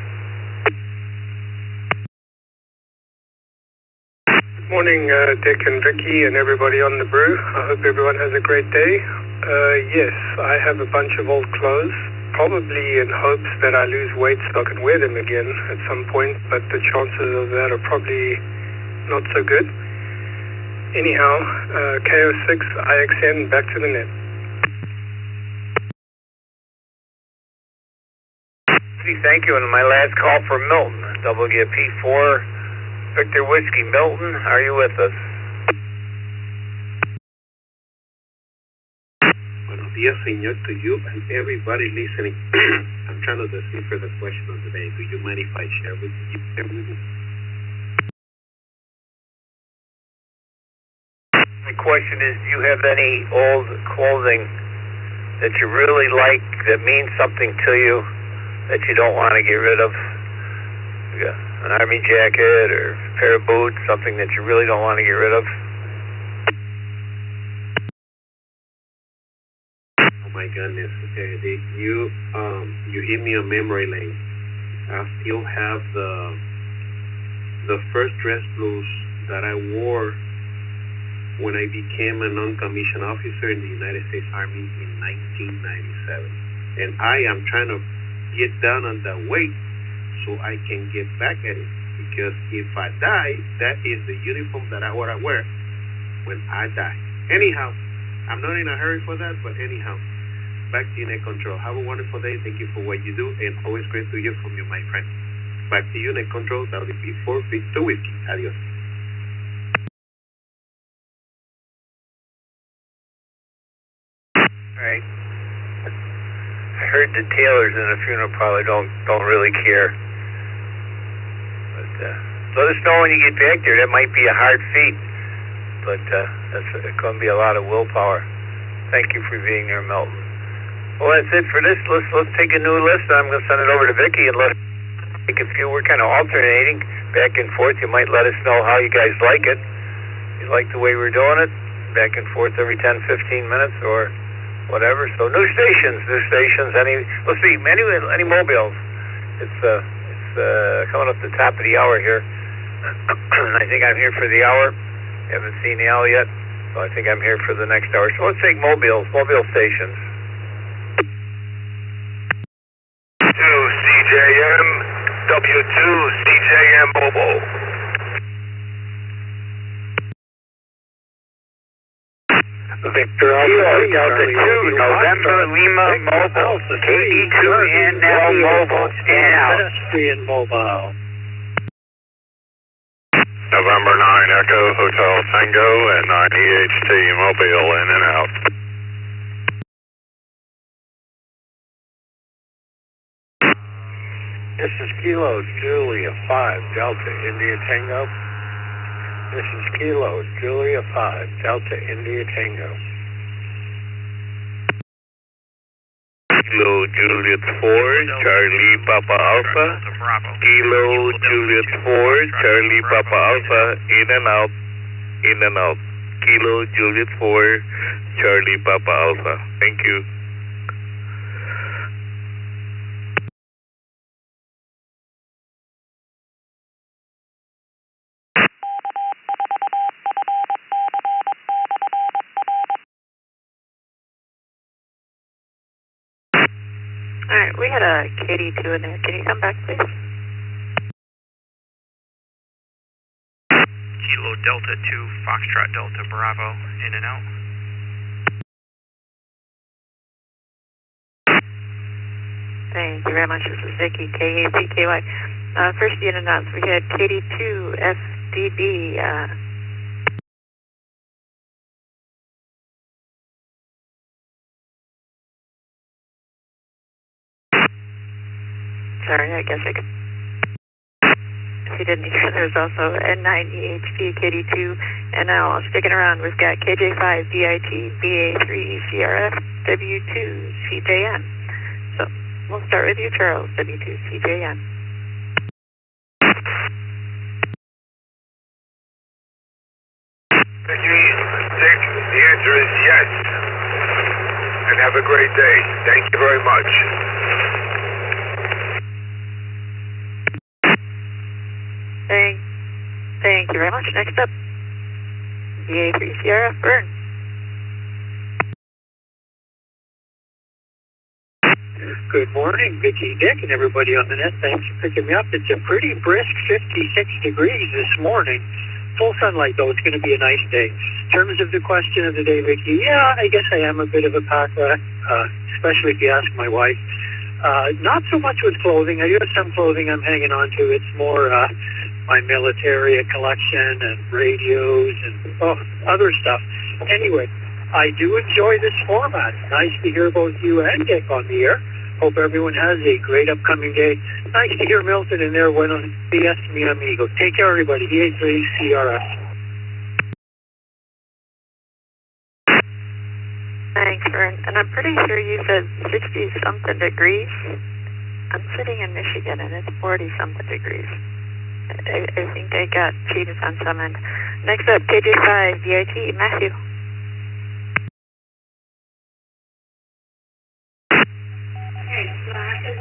Good morning, Dick and Vicky and everybody on the Brew. I hope everyone has a great day. Yes, I have a bunch of old clothes, probably in hopes that I lose weight so I can wear them again at some point, but the chances of that are probably not so good. Anyhow, KO6IXN, back to the net. Thank you, and my last call for Milton, WP4 Victor Whiskey. Milton, are you with us? Buenos días, señor, to you and everybody listening. I'm trying to decipher the question of the day. Do you mind if I share with you? The question is, do you have any old clothing that you really like, that means something to you, that you don't want to get rid of? You got an army jacket or a pair of boots, something that you really don't want to get rid of? Oh my goodness, Dick, you hit me on memory lane. I still have the first dress blues that I wore when I became a non-commissioned officer in the United States Army in 1997. And I am trying to get down on that weight so I can get back at it. Because if I die, that is the uniform that I want to wear when I die. Anyhow, I'm not in a hurry for that, but anyhow, back to you, Net Control. Have a wonderful day. Thank you for what you do, and always great to hear from you, my friend. Back to you, Net Control. That will be for Victor Whiskey. Adios. Right. I heard the tailors in the funeral parlor don't really care. But let us know when you get back there. That might be a hard feat, but that's going to be a lot of willpower. Thank you for being there, Milton. Well, that's it for this. Let's take a new list. I'm going to send it over to Vicki and let her take a few. We're kind of alternating back and forth. You might let us know how you guys like it. You like the way we're doing it, back and forth every 10, 15 minutes or whatever. So new stations. Let's see, any mobiles. It's coming up the top of the hour here. I think I'm here for the hour. Haven't seen the owl yet, so I think I'm here for the next hour. So let's take mobile stations. 2 CJM, W2 CJM Mobile. Victor Alpha Delta 2, November Lima Mobile, KD2NL Mobile, stand out. Pedestrian mobile. November 9 Echo Hotel Tango and 9 EHT Mobile in and out. This is Kilo Julia 5 Delta India Tango. This is Kilo Julia 5 Delta India Tango. Kilo Juliet 4 Charlie Papa Alpha. Kilo Juliet 4 Charlie Papa Alpha in and out. In and out. Kilo Juliet 4 Charlie Papa Alpha. Thank you. Alright, we had a KD2 in there. Can you come back, please? Kilo Delta 2, Foxtrot Delta Bravo, in and out. Thank you very much. This is Vicki, KAPKY. First in and outs, we had KD2 FDB. Sorry, I guess I could. If you didn't hear, there's also N9EHT, KD2, NL. Sticking around, we've got KJ5, DIT, BA3, CRF, W2, CJN. So, we'll start with you, Charles, W2, CJN. Dick, the answer is yes. And have a great day. Thank you very much. Thank you very much. Next up, BA3 CRF, Burn. Good morning, Vicki, Dick, and everybody on the net. Thanks for picking me up. It's a pretty brisk 56 degrees this morning. Full sunlight, though. It's going to be a nice day. In terms of the question of the day, Vicki, yeah, I guess I am a bit of a pack rat, especially if you ask my wife. Not so much with clothing. I do have some clothing I'm hanging on to. It's more my military collection and radios and other stuff. Anyway, I do enjoy this format. Nice to hear both you and Dick on the air. Hope everyone has a great upcoming day. Nice to hear Milton in there. Buenos dias, mi amigo. Take care, everybody. EA3 CRF. Thanks, Vern. And I'm pretty sure you said 60-something degrees. I'm sitting in Michigan, and it's 40-something degrees. I think I got cheated on some end. Next up, KJ5, VIT, Matthew.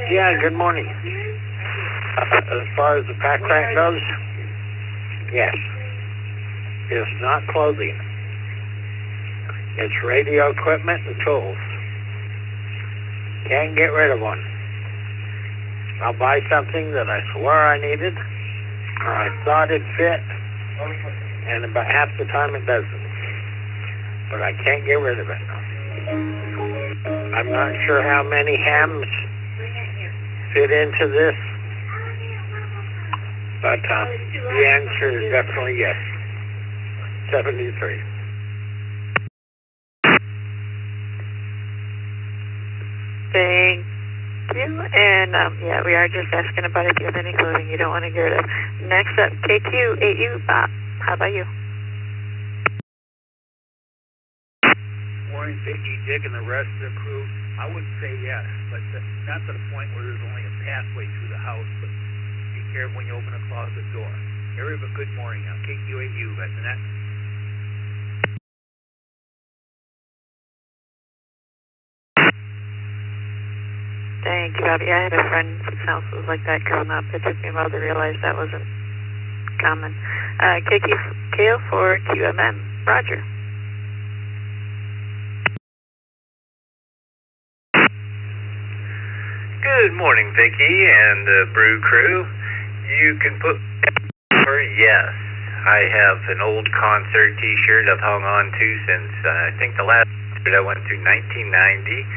Yeah, good morning. As far as the pack crank goes, yes. It's not clothing. It's radio equipment and tools. Can't get rid of one. I'll buy something that I swore I needed, or I thought it fit, and about half the time it doesn't. But I can't get rid of it. I'm not sure how many hams fit into this, but the answer is definitely yes. 73. Thank you. And yeah, we are just asking about if you have any clothing you don't want to get rid of. Next up, KQ8U, Bob. How about you? Morning, Vicky, Dick, and the rest of the crew. I would say yes, but not to the point where there's only a pathway through the house, but be careful when you open a closet door. Everybody have a good morning now. KQ8U, that's the next. Thank you, Bobby. I had a friend whose house was like that growing up. It took me a while to realize that wasn't common. KQ4QMM, Roger. Good morning, Vicky and the Brew crew. You can put for yes. I have an old concert t-shirt I've hung on to since I think the last concert I went to 1990.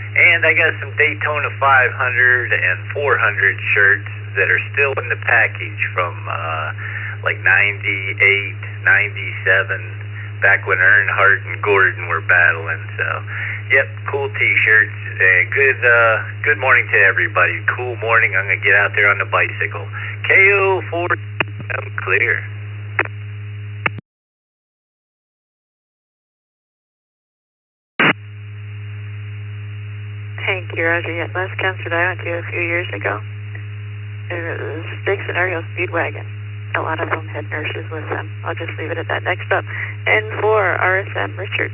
And I got some Daytona 500 and 400 shirts that are still in the package from like 98, 97, back when Earnhardt and Gordon were battling. So, yep, cool t-shirts. Good morning to everybody. Cool morning. I'm going to get out there on the bicycle. KO4, I'm clear. Thank you, Roger. Yeah, last concert I went to a few years ago, it was Sticks and Ariel Speedwagon. A lot of them had nurses with them. I'll just leave it at that. Next up, N4 RSM Richard.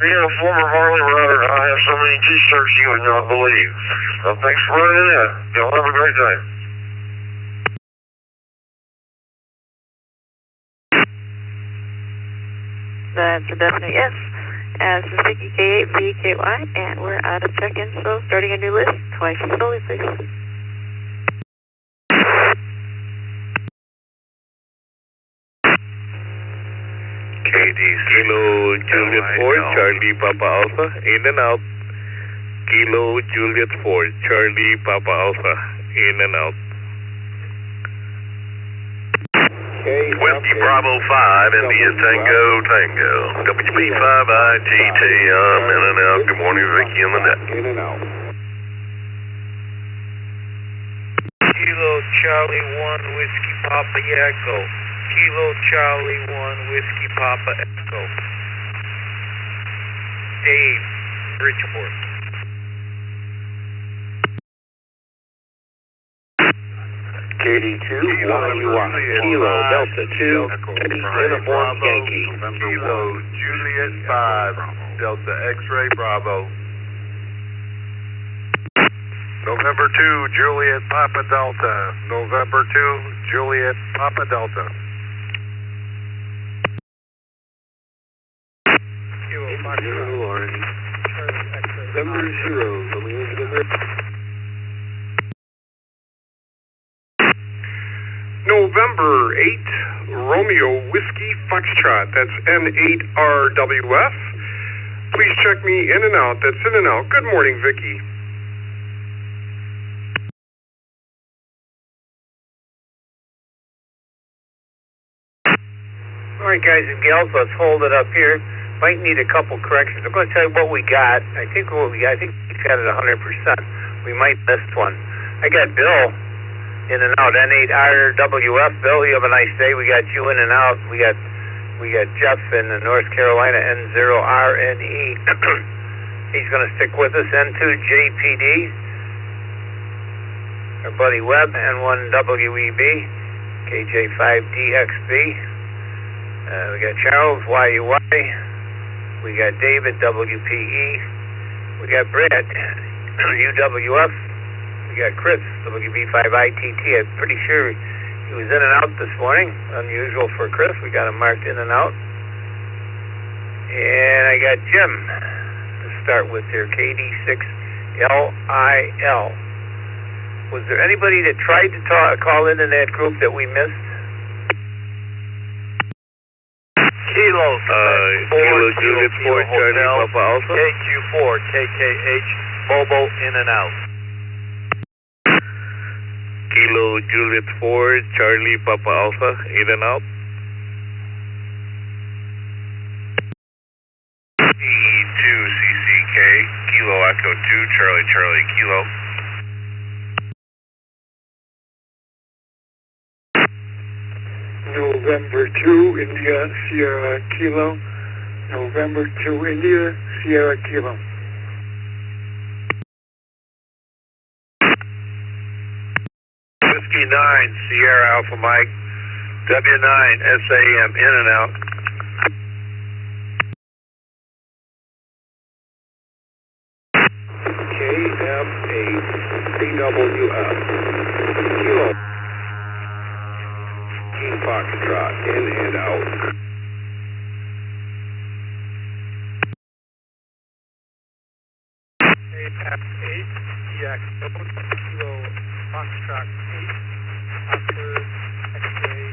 Being a former Harley rider, I have so many t-shirts you would not believe. So thanks for running in. Y'all have a great day. That's a definite yes. As the Vicky K8VKY, and we're out of check-in, so starting a new list, twice as slowly, please. KD Kilo Juliet 4, Charlie Papa Alpha, in and out. Kilo Juliet 4, Charlie Papa Alpha, in and out. Whiskey Bravo 5, India Tango Tango. WP5ITT, I'm in and out. Good morning, Vicky in the net. In and out. Kilo Charlie 1 Whiskey Papa Echo. Kilo Charlie 1 Whiskey Papa Echo. Dave, Bridgeport. KD2, 181, Kilo Delta 2, Uniform Yankee. Kilo Juliet 5, Delta X-Ray Bravo. November 2, Juliet Papa Delta. November 2, Juliet Papa Delta. Number 0, let me look at it. November 8, Romeo Whiskey Foxtrot, that's N8RWF. Please check me in and out, that's in and out. Good morning, Vicky. Alright guys and gals, let's hold it up here. Might need a couple corrections. I'm going to tell you what we got. I think we got it 100%. We might miss one. I got Bill in and out, N8RWF. Bill, you have a nice day. We got you in and out. We got We got Jeff in North Carolina, N0RNE. He's going to stick with us. N2JPD. Our buddy Webb, N1WEB. KJ5DXB. We got Charles, YUY. We got David, WPE. We got Brad, UWF. We got Chris, WB5ITT. I'm pretty sure he was in and out this morning. Unusual for Chris. We got him marked in and out. And I got Jim to start with here, KD6LIL. Was there anybody that tried to call in that group that we missed? Kilo Juliet 4 Charlie Papa Alpha. KQ4 KKH Bobo in and out. Kilo Juliet 4 Charlie Papa Alpha, in and out. E2CCK Kilo Echo 2 Charlie Charlie Kilo. November 2 India Sierra Kilo. November 2 India Sierra Kilo. Whiskey 9 Sierra Alpha Mike. W9 SAM in and out. KF8 CWF Kilo. Team Foxtrot in and out. KF8 EX Kilo Foxtrot 8 Oscar X-ray.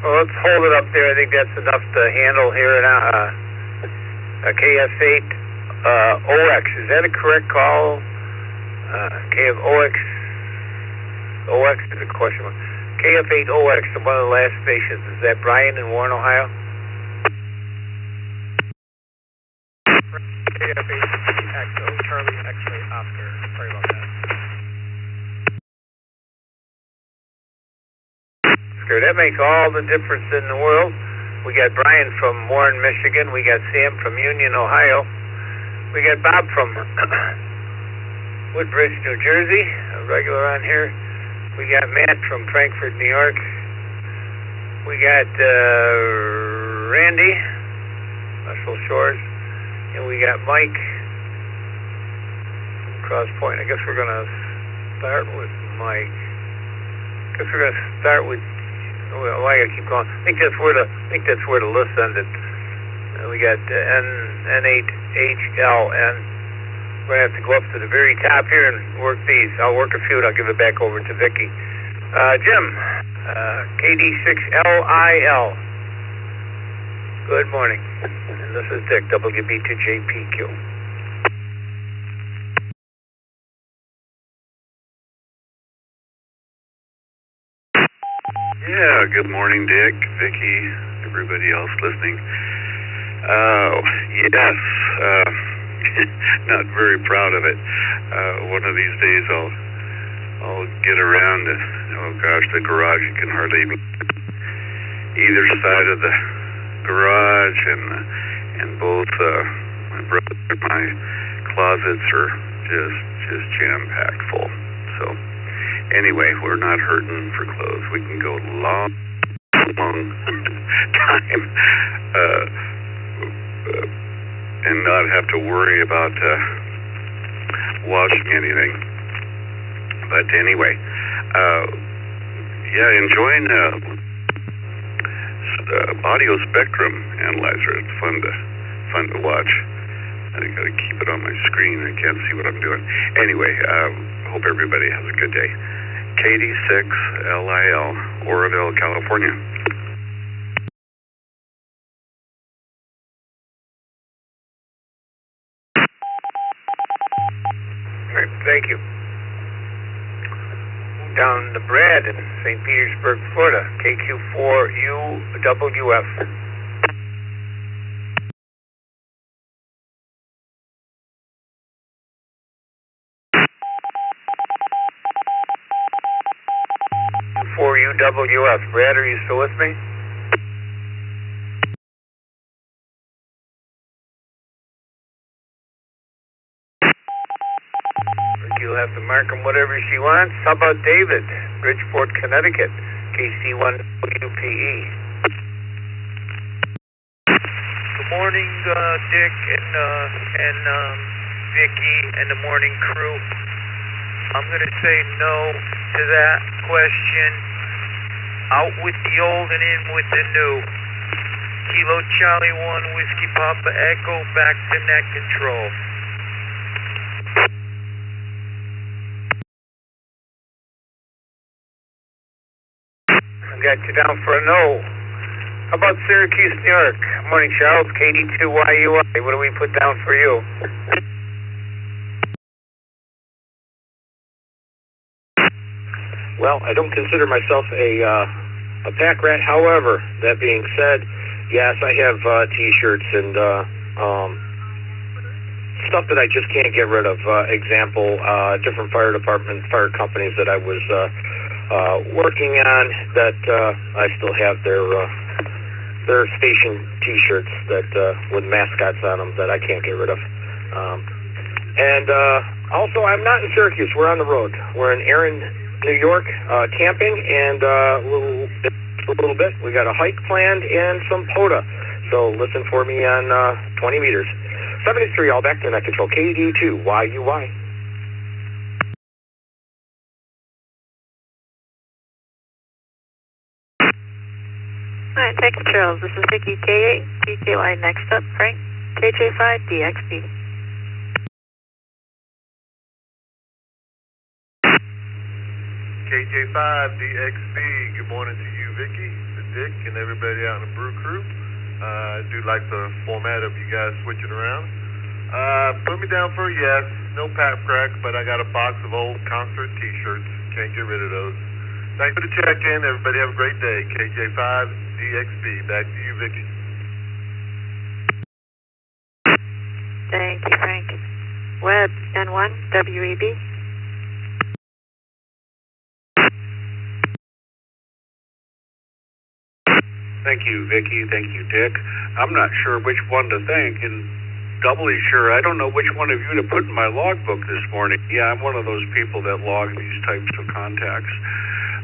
Well, let's hold it up there. I think that's enough to handle here now. KF8 OX, is that a correct call? KF OX is a question mark. KF8 OX, one of the last stations, is that Brian in Warren, Ohio? KF8 EXO Charlie X-ray Oscar. Sorry about that. That makes all the difference in the world. We got Brian from Warren, Michigan. We got Sam from Union, Ohio. We got Bob from Woodbridge, New Jersey, a regular on here. We got Matt from Frankfort, New York. We got Randy, Muscle Shores. And we got Mike from Cross Point. I guess we're going to start with Mike. I guess we're going to start with... Well, I gotta keep going. I think that's where the list ended. We got N8HLN. We're gonna have to go up to the very top here and work these. I'll work a few and I'll give it back over to Vicky. Jim, KD6LIL. Good morning. And this is Dick, WB2JPQ. Yeah, good morning, Dick, Vicky, everybody else listening. Yes, not very proud of it. One of these days I'll get around to, oh gosh, the garage, you can hardly even either side of the garage, and both my brother and my closets are just jam-packed full. So anyway, we're not hurting for clothes. We can go long time and not have to worry about washing anything. But anyway, yeah, enjoying audio spectrum analyzer. It's fun to watch. I gotta keep it on my screen. I can't see what I'm doing. Anyway, hope everybody has a good day. KD6LIL, Oroville, California. All right, thank you. Down to Brad in St. Petersburg, Florida, KQ4UWF. UWF. Brad, are you still with me? You'll have to mark him whatever she wants. How about David, Bridgeport, Connecticut, KC1WPE? Good morning, Dick and Vicky and the morning crew. I'm going to say no to that question. Out with the old and in with the new. Kilo Charlie 1 Whiskey Papa Echo, back to net control. I got you down for a no. How about Syracuse, New York? Morning, Charles, KD2YUI. What do we put down for you? Well, I don't consider myself a pack rat. However, that being said, yes, I have T-shirts and stuff that I just can't get rid of. Example, different fire departments, fire companies that I was working on that I still have their station T-shirts that with mascots on them that I can't get rid of. And also, I'm not in Syracuse. We're on the road. We're in Erin, New York, camping, and a little bit. We got a hike planned and some POTA. So listen for me on 20 meters. 73, all back to net control. KD2YUY. Alright, thank you, Charles. This is Vicky K8, TKY. Next up, Frank, KJ5DXB. KJ5DXB, good morning to you, Vicky, to Dick, and everybody out in the Brew crew. I do like the format of you guys switching around. Put me down for a yes, no pap crack, but I got a box of old concert T-shirts. Can't get rid of those. Thanks for the check-in. Everybody have a great day. KJ5DXB, back to you, Vicky. Thank you, Frank. Web N1, WEB. Thank you, Vicky. Thank you, Dick. I'm not sure which one to thank, and doubly sure I don't know which one of you to put in my logbook this morning. Yeah, I'm one of those people that log these types of contacts.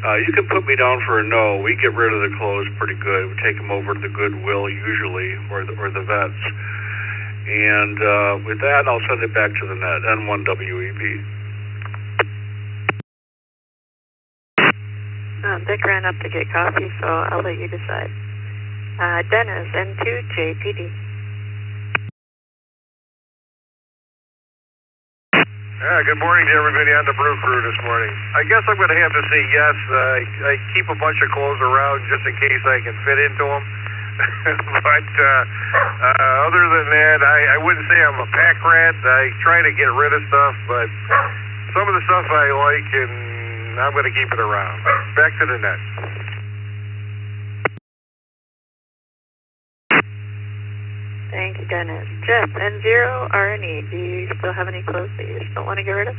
You can put me down for a no. We get rid of the clothes pretty good. We take them over to the Goodwill usually, or the vets. And with that, I'll send it back to the net, N1WEB. Dick ran up to get coffee, so I'll let you decide. Dennis, N2JPD. Good morning to everybody on the Brew crew this morning. I guess I'm going to have to say yes. I keep a bunch of clothes around just in case I can fit into them. But other than that, I wouldn't say I'm a pack rat. I try to get rid of stuff, but some of the stuff I like, and I'm going to keep it around. Back to the net. Thank you, Dennis. Jeff, N0 RNE. Do you still have any clothes that you just don't want to get rid of?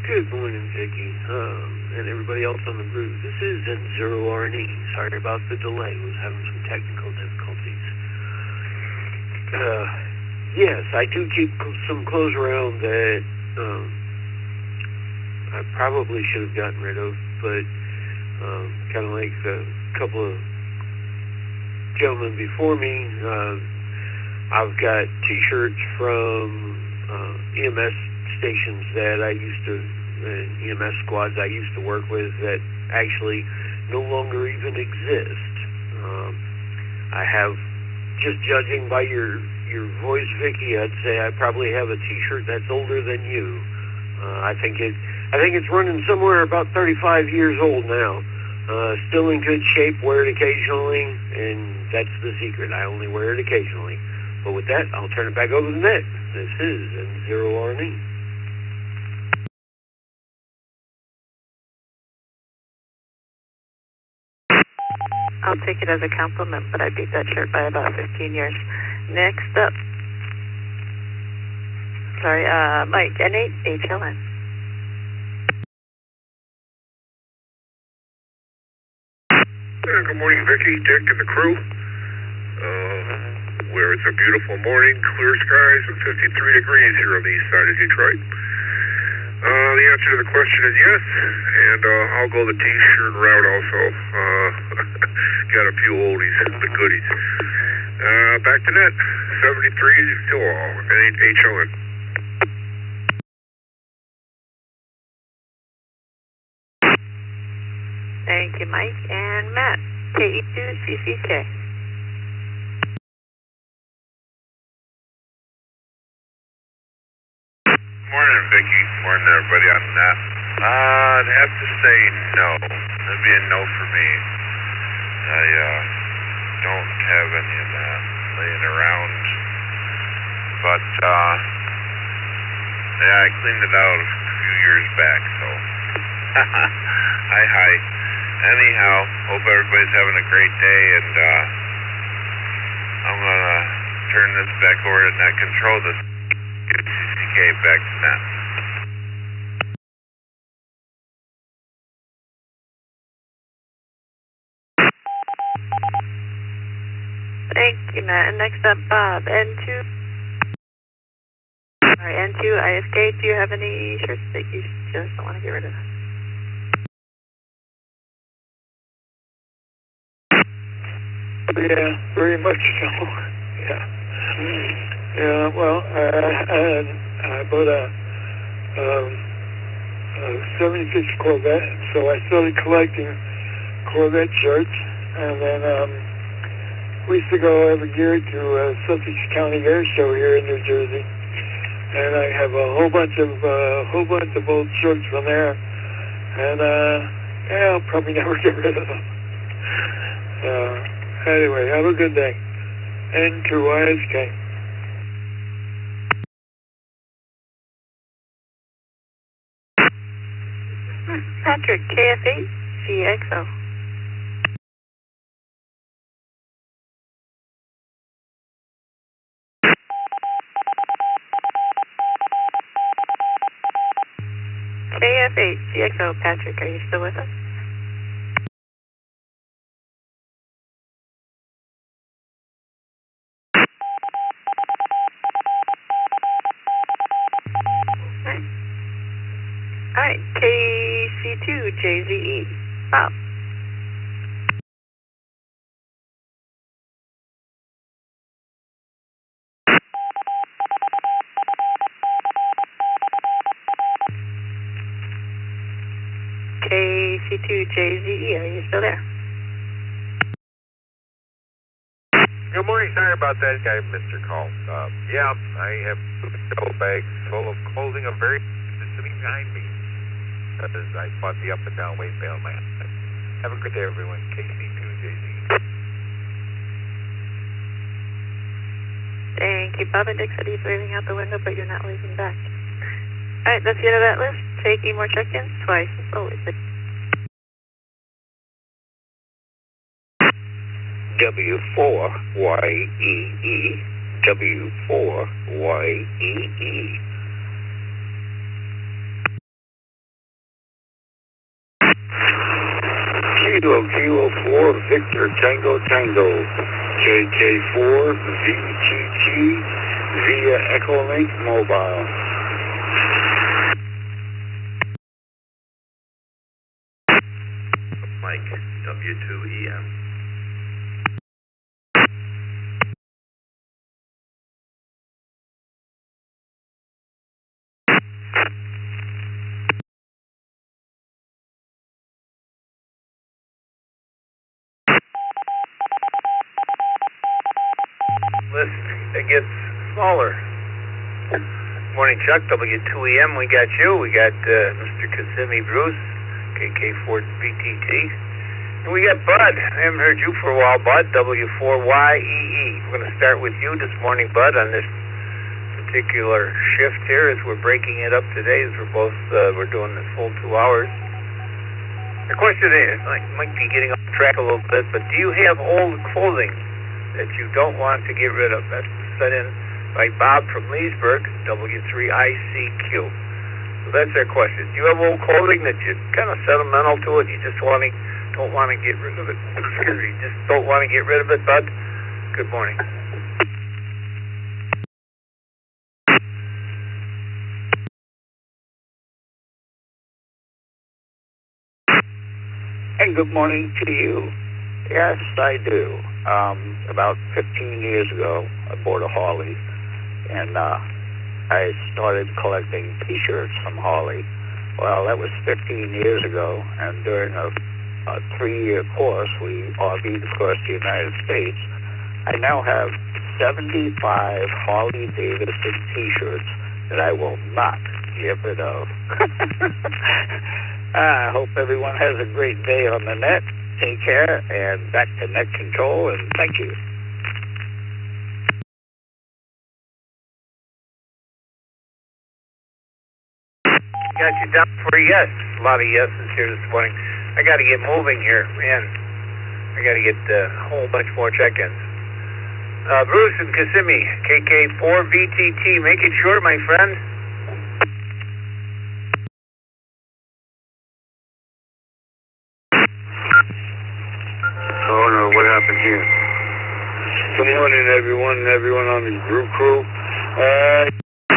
Good morning, Vicky, and everybody else on the Brew. This is N0 RNE. Sorry about the delay. Was having some technical difficulties. Yes, I do keep some clothes around that I probably should have gotten rid of, but kind of like a couple of gentlemen before me, I've got T-shirts from EMS stations that I used to, EMS squads I used to work with that actually no longer even exist. I have, just judging by your voice, Vicky, I'd say I probably have a T-shirt that's older than you. I think it's running somewhere about 35 years old now. Still in good shape, wear it occasionally, and that's the secret. I only wear it occasionally. But with that, I'll turn it back over to the net. This is N0RNE. I'll take it as a compliment, but I beat that shirt by about 15 years. Next up, sorry, Mike, N8HLN. Good morning, Vicky, Dick, and the crew. Where it's a beautiful morning, clear skies, and 53 degrees here on the east side of Detroit. The answer to the question is yes, and I'll go the t-shirt route also. Got a few oldies, the goodies. Back to net, 73 still all, N8HLN. Thank you, Mike. And Matt, KE2CCK. Morning, Vicky. Morning, everybody. I'm Matt. I'd have to say no. That'd be a no for me. I don't have any of that laying around. But, yeah, I cleaned it out a few years back, so. Hi. Anyhow, hope everybody's having a great day, and I'm gonna turn this back over to net control. This CCK back to net. Thank you, Matt. And next up, Bob, N2. Alright, N2, ISK, do you have any shirts that you just don't want to get rid of? Yeah, very much so. Yeah. Yeah, well, I bought a 76 Corvette, so I started collecting Corvette shirts, and then we used to go every year to Sussex County Air Show here in New Jersey, and I have a whole bunch of old shirts from there, and yeah, I'll probably never get rid of them. Anyway, have a good day. N2ISK. Patrick, KF8, CXO. KF8, CXO, Patrick, are you still with us? Alright, KC2JZE, Bob. KC2JZE, are you still there? Good morning. Sorry about that, guy, Mr. Call. Yeah, I have 2 bags full of clothing. I'm very sitting behind me. Because I bought the up and down weight bale last night. Have a good day, everyone. KC2JZ. Thank you. Bob and Dick said he's waving out the window, but you're not waving back. Alright, that's the end of that list. Taking more check-ins twice as always. W4YEE. W4YEE. Kilo 4 Victor Tango JK4 VGG via Echolink Mobile. Mike, W2EM. List, it gets smaller. Morning, Chuck, W2EM, we got you. We got Mr. Kissimmee Bruce, KK4 BTT. And we got Bud. I haven't heard you for a while, Bud, W4YEE. We're going to start with you this morning, Bud, on this particular shift here as we're breaking it up today, as we're doing this full 2 hours. The question is, I might be getting off track a little bit, but do you have old clothing that you don't want to get rid of? That's set in by Bob from Leesburg, W3ICQ. So that's their question. Do you have old clothing that you're kind of sentimental to it? You just don't want to get rid of it. You just don't want to get rid of it, bud? Good morning. And good morning to you. Yes, I do. About 15 years ago, I bought a Harley, and I started collecting T-shirts from Harley. Well, that was 15 years ago, and during a 3-year course, we RV'd across the United States. I now have 75 Harley Davidson T-shirts that I will not get rid of. I hope everyone has a great day on the net. Take care, and back to net control, and thank you. Got you down for a yes. A lot of yeses here this morning. I got to get moving here, man. I got to get a whole bunch more check-ins. Bruce and Kissimmee, KK4VTT. Make it short, my friend. Oh no, what happened here? Good morning, everyone on the Brew crew.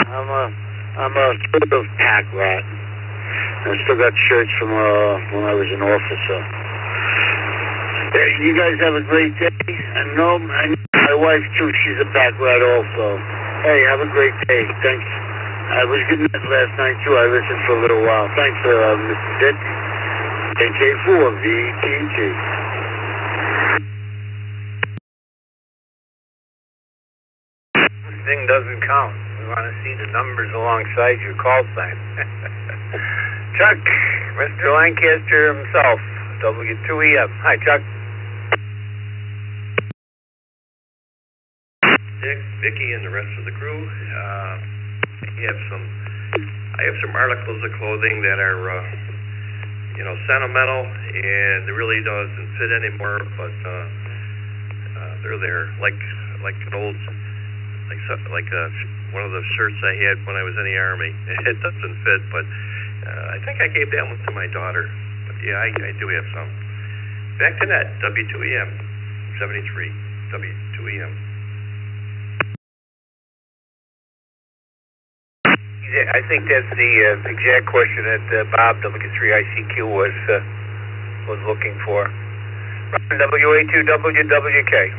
I'm a sort of pack rat. I still got shirts from when I was an officer. Hey, you guys have a great day. And no, my wife too, she's a pack rat also. Hey, have a great day. Thanks. I was getting that last night too. I listened for a little while. Thanks, Mr. Dick. KK4VTT. Thing doesn't count. We want to see the numbers alongside your call sign. Chuck, Mr. Lancaster himself, W2EM. Hi, Chuck. Dick, Vicky, and the rest of the crew. I have some articles of clothing that are, sentimental, and it really doesn't fit anymore. But they're there, like an old. Like one of the shirts I had when I was in the Army. It doesn't fit, but I think I gave that one to my daughter. But yeah, I do have some. Back to net, W2EM, 73, W2EM. I think that's the exact question that Bob, W3ICQ, was looking for. WA2WWK.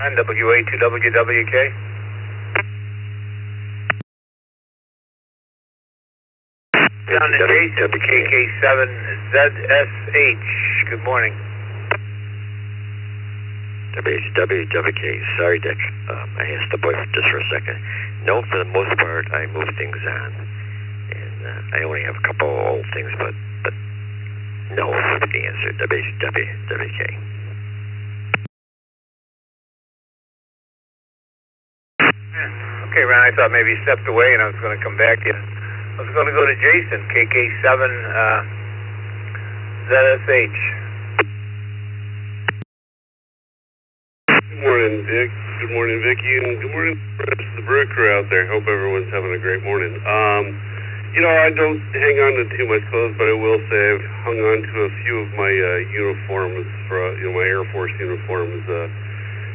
And WA2WWK. Down to Jason, KK7ZSH. Good morning. WWK. Sorry, Dick. I have to step away just for a second. No, for the most part, I move things on. And I only have a couple old things, but no is the answer. WWK. Okay, Ron, I thought maybe you stepped away and I was going to come back to you. I was going to go to Jason, KK7ZSH. Good morning, Dick. Good morning, Vicky, and good morning to the rest of the Brew crew out there. Hope everyone's having a great morning. I don't hang on to too much clothes, but I will say I've hung on to a few of my uniforms, for my Air Force uniforms.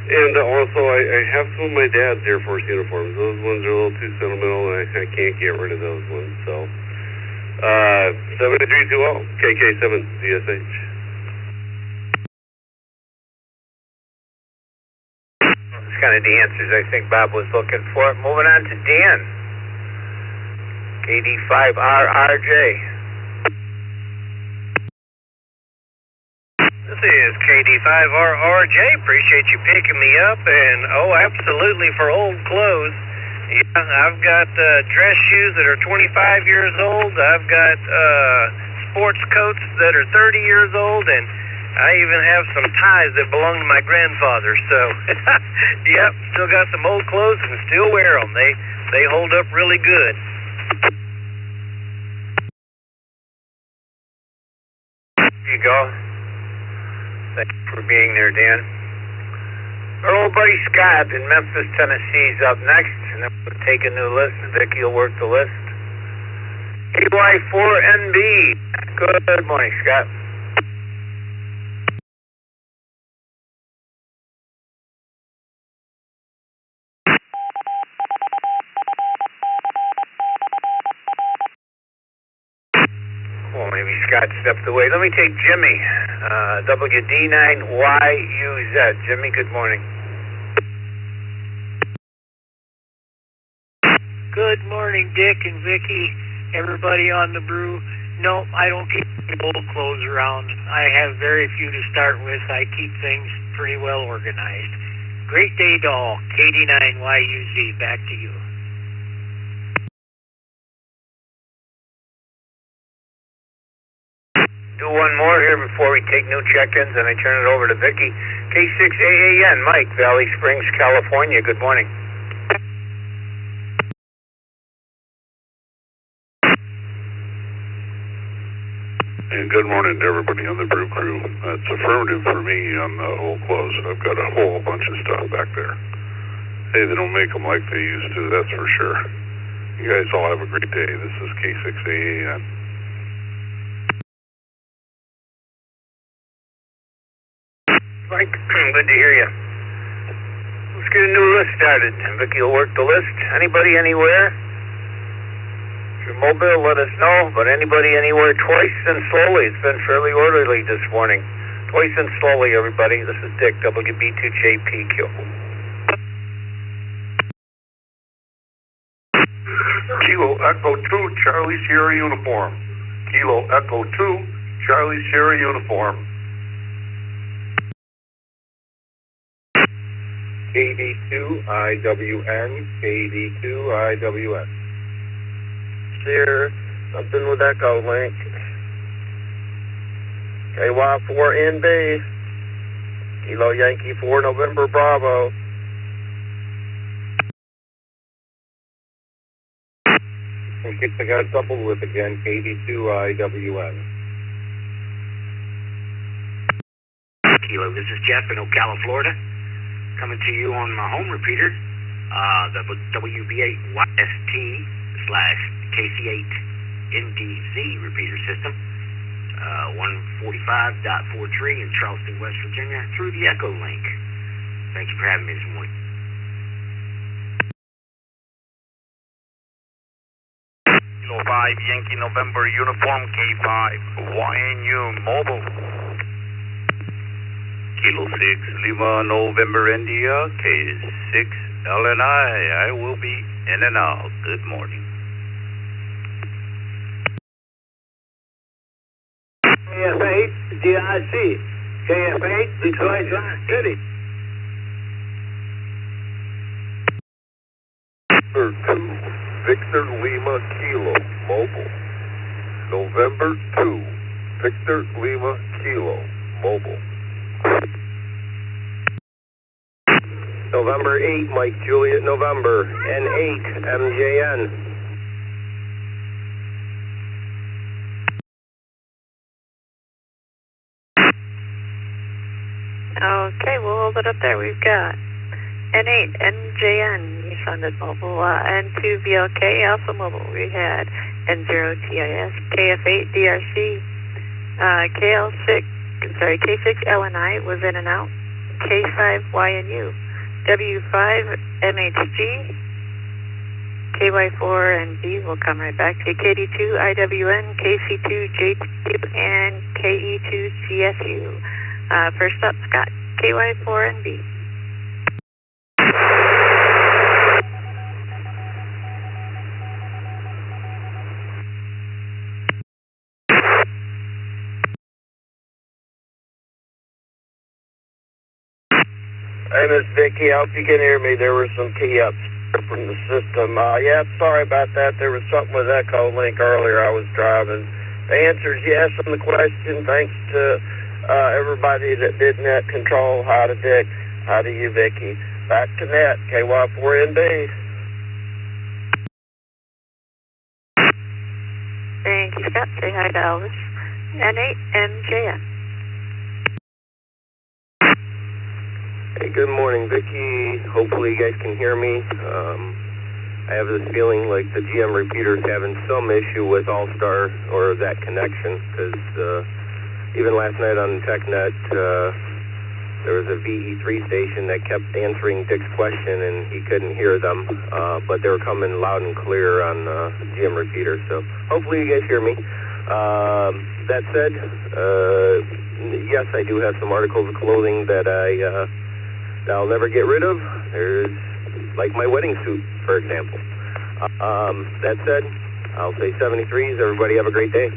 And also, I have some of my dad's Air Force uniforms. Those ones are a little too sentimental, and I can't get rid of those ones. So, 7320, KK7ZSH. That's kind of the answers I think Bob was looking for. Moving on to Dan, KD5RRJ. This is KD5RRJ. Appreciate you picking me up, and absolutely for old clothes. Yeah, I've got dress shoes that are 25 years old. I've got sports coats that are 30 years old, and I even have some ties that belong to my grandfather. So, yep, still got some old clothes and still wear them. They hold up really good. There you go. Thanks for being there, Dan. Our old buddy Scott in Memphis, Tennessee is up next, and then we'll take a new list, and Vicky will work the list. KY4NB. Good morning, Scott. Well, maybe Scott stepped away. Let me take Jimmy. WD9YUZ. Jimmy, good morning. Good morning, Dick and Vicky, everybody on the Brew. No, I don't keep old clothes around. I have very few to start with. I keep things pretty well organized. Great day to all. KD9YUZ, back to you. Do one more here before we take new check-ins, and I turn it over to Vicky. K6AAN, Mike, Valley Springs, California. Good morning. And good morning to everybody on the Brew crew. It's affirmative for me on the whole close. I've got a whole bunch of stuff back there. Hey, they don't make them like they used to, that's for sure. You guys all have a great day. This is K6AAN. Mike, good to hear you. Let's get a new list started. Vicky will work the list. Anybody, anywhere? If you're mobile, let us know. But anybody, anywhere, twice and slowly. It's been fairly orderly this morning. Twice and slowly, everybody. This is Dick, WB2JPQ. Kilo Echo 2, Charlie Sierra Uniform. Kilo Echo 2, Charlie Sierra Uniform. KD2IWN, KD2IWN. Sierra, something with Echo Link. KY4NB, Kilo Yankee 4 November Bravo. In case I got doubled with again, KD2IWN. Kilo, this is Jeff in Ocala, Florida. Coming to you on my home repeater, the WB8YST/KC8NDZ repeater system, 145.43 in Charleston, West Virginia, through the Echo link. Thank you for having me this morning. Kilo 5 Yankee November Uniform, K5 YNU Mobile. Kilo 6 Lima November India, K6 LNI. I will be in and out. Good morning. KF8 DIC. KF8 Detroit City. November 2, Victor Lima Kilo, Mobile. November 2, Victor Lima Kilo, Mobile. November 8, Mike Juliet November, N8 MJN. Okay, we'll hold it up there. We've got N8 NJN, you sounded mobile, N2 VLK Alpha Mobile. We had N0 TIS, KF8 DRC, K6 LNI was in and out, K5 YNU, W5 MHG, KY4 and B will come right back to KD2 IWN, KC2 J2, and KE2 CSU. First up, Scott, KY4 and B. Hey, Miss Vicky, I hope you can hear me. There were some key ups from the system. Yeah, sorry about that. There was something with Echo Link earlier. I was driving. The answer is yes on the question. Thanks to everybody that did net control. Hi to Dick. Hi to you, Vicky. Back to net, KY4NB. Thank you, Scott. Say hi to Elvis. N8MJF. Hey, good morning, Vicky. Hopefully you guys can hear me. I have this feeling like the GM repeater's having some issue with All-Star or that connection, because even last night on TechNet, there was a VE3 station that kept answering Dick's question and he couldn't hear them, but they were coming loud and clear on GM repeater. So hopefully you guys hear me. That said, yes, I do have some articles of clothing that I'll never get rid of. There's like my wedding suit, for example. That said, I'll say 73s. Everybody have a great day.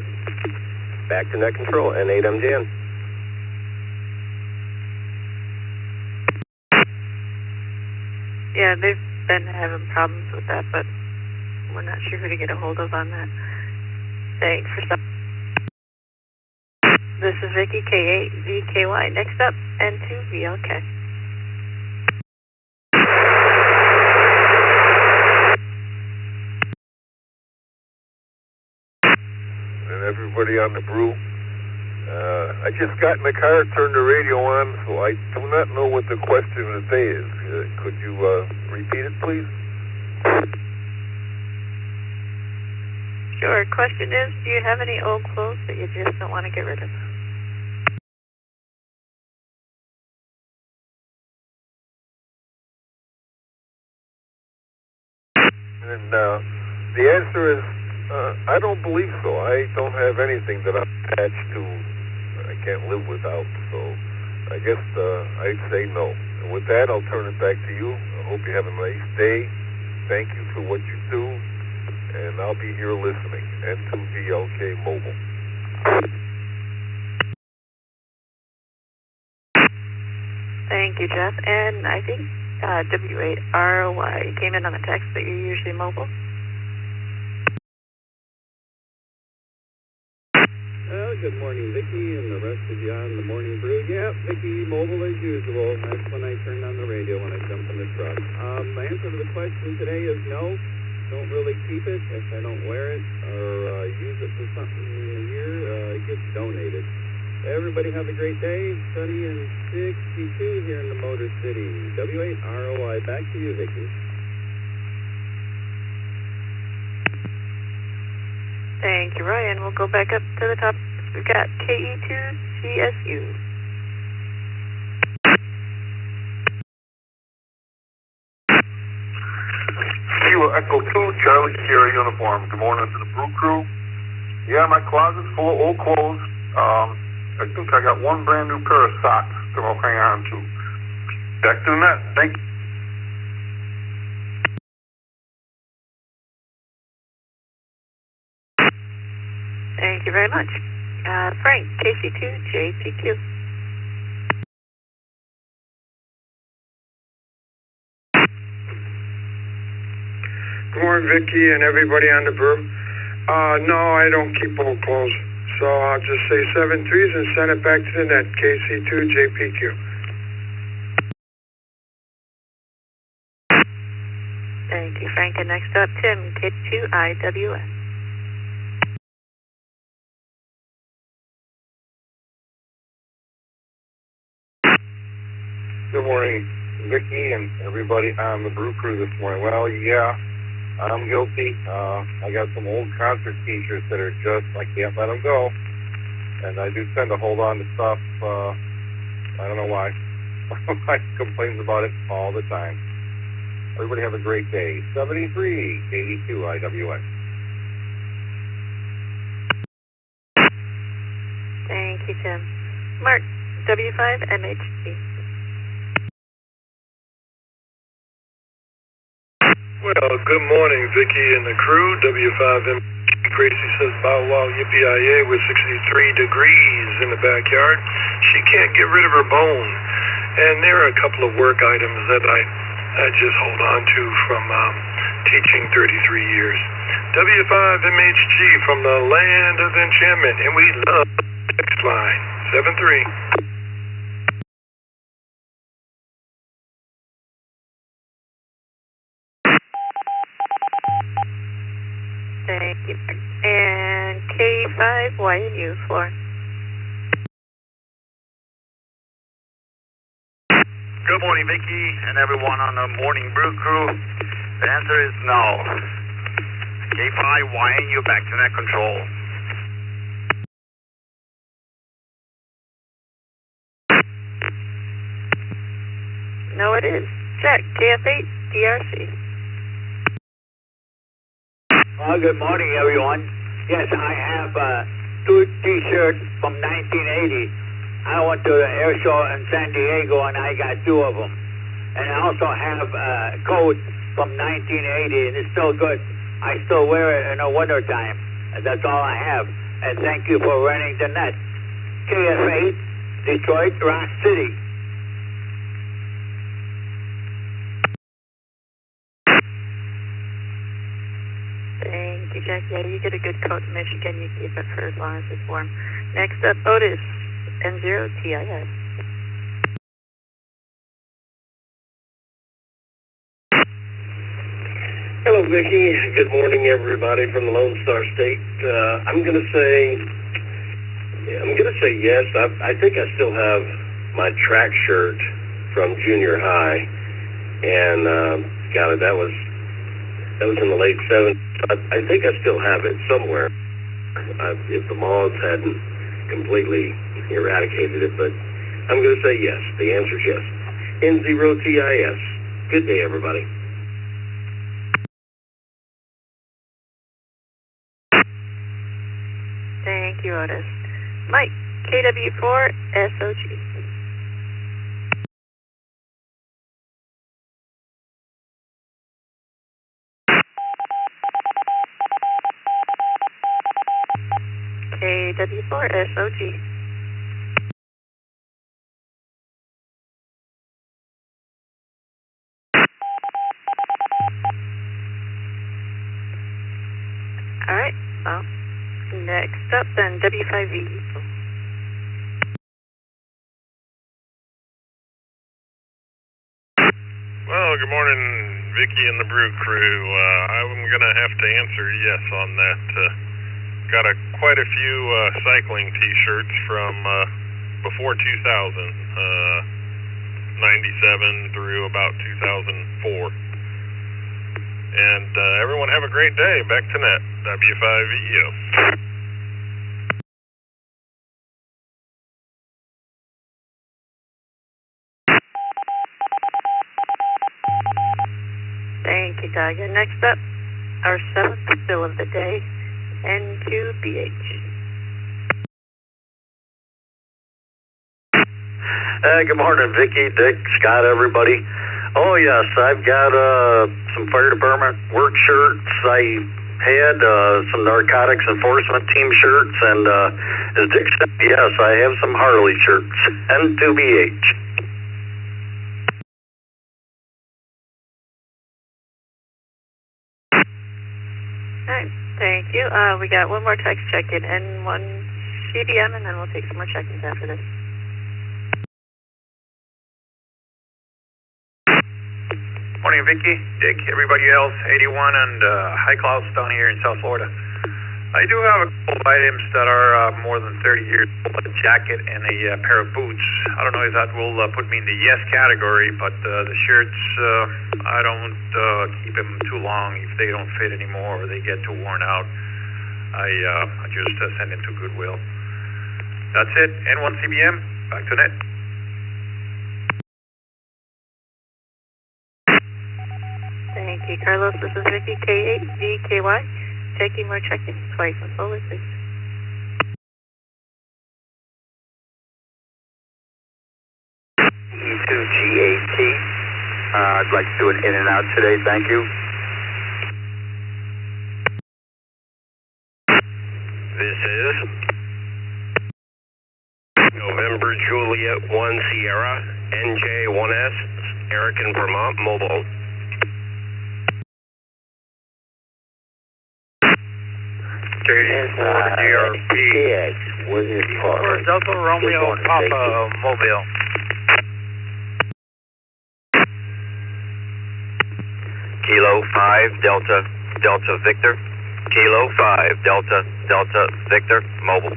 Back to net control, N8MJN. Yeah, they've been having problems with that, but we're not sure who to get a hold of on that. Thanks for stopping. This is Vicky, K8VKY. Next up, N2VLK. And everybody on the Brew. I just got in the car, turned the radio on, so I do not know what the question of the day is. Could you repeat it, please? Sure. Question is, do you have any old clothes that you just don't want to get rid of? And the answer is, I don't believe so. I don't have anything that I'm attached to I can't live without. So I guess I'd say no. And with that, I'll turn it back to you. I hope you have a nice day. Thank you for what you do. And I'll be here listening. N2VLK Mobile. Thank you, Jeff. And I think W8ROY came in on the text that you're usually mobile. Good morning, Vicky, and the rest of you on the morning brew. Yeah, Vicky, mobile as usual. That's when I turn on the radio when I jump in the truck. My answer to the question today is no. Don't really keep it. If I don't wear it or use it for something in the year, it gets donated. Everybody have a great day. Sunny and 62 here in the Motor City. W8ROI. Back to you, Vicky. Thank you, Roy. And we'll go back up to the top. We've got KE2CSU. Kilo Echo 2, Charlie Sierra uniform. Good morning to the Brew crew. Yeah, my closet's full of old clothes. I think I got one brand new pair of socks that I'll hang on to. Back to the net. Thank you. Thank you very much. Frank, KC2JPQ. Good morning, Vicky, and everybody on the Brew. No, I don't keep old clothes. So I'll just say 7-3s and send it back to the net, KC2JPQ. Thank you, Frank. And next up, Tim, K2IWS. Good morning, Vicky, and everybody on the Brew crew this morning. Well, yeah, I'm guilty. I got some old concert t-shirts that are just, I can't let them go. And I do tend to hold on to stuff, I don't know why. My wife complains about it all the time. Everybody have a great day. 73, KD2IWS. Thank you, Tim. Mark, W5MHT. Well, good morning, Vicky and the crew. W5M. Gracie says, bow wow, yippee-yi-yay, with 63 degrees in the backyard. She can't get rid of her bone. And there are a couple of work items that I just hold on to from teaching 33 years. W5MHG from the land of enchantment, and we love the text line, 73. Thank you. And K5YNU for. Good morning, Vicky, and everyone on the Morning Brew crew. The answer is no. K5, why ain't you back to net control? No, it is. Check. KF8, DRC. Well, good morning, everyone. Yes, I have two T-shirts from 1980. I went to the air show in San Diego, and I got two of them. And I also have a coat from 1980, and it's still good. I still wear it in the wintertime, and that's all I have. And thank you for running the net. KF8, Detroit, Rock City. Thank you, Jack. Yeah, you get a good coat in Michigan. You keep it for as long as it's warm. Next up, Otis, N0TIS. Hello, Vicky. Good morning, everybody from the Lone Star State. I'm gonna say yes. I think I still have my track shirt from junior high, and got it. That was in the late '70s. I think I still have it somewhere. If the moths hadn't completely eradicated it, but I'm gonna say yes. The answer is yes. N0TIS. Good day, everybody. Thank you, Otis. Mike, KW4, SOG. KW4, SOG. Alright, well, next up then, W5V. Well, good morning, Vicky and the Brew crew. I'm going to have to answer yes on that. Got quite a few cycling T-shirts from before 2000, 97 through about 2004. And everyone have a great day. Back to net, W5VEO. Thank you, Doug. And next up, our seventh fill of the day, N2BH. Good morning, Vicky, Dick, Scott, everybody. Oh, yes, I've got some fire department work shirts. I had some narcotics enforcement team shirts, and as Dick said, yes, I have some Harley shirts, N2BH. Alright, thank you. We got one more text check-in, N1 CDM, and then we'll take some more check-ins after this. Morning, Vicky, Dick, everybody else, 81 and high clouds down here in South Florida. I do have a couple of items that are more than 30 years old, a jacket and a pair of boots. I don't know if that will put me in the yes category, but the shirts, I don't keep them too long if they don't fit anymore or they get too worn out. I just send them to Goodwill. That's it, N1 CBM, back to net. Thank you, Carlos. This is Vicky, K8VKY. Taking more check-ins twice and forward, please. E2GAT. I'd like to do an in and out today, thank you. This is November Juliet 1 Sierra, NJ1S, Eric in Vermont, Mobile. KD4 DRP. What is For Delta Romeo Papa Mobile. Kilo 5 Delta Victor. Kilo 5 Delta Victor, mobile.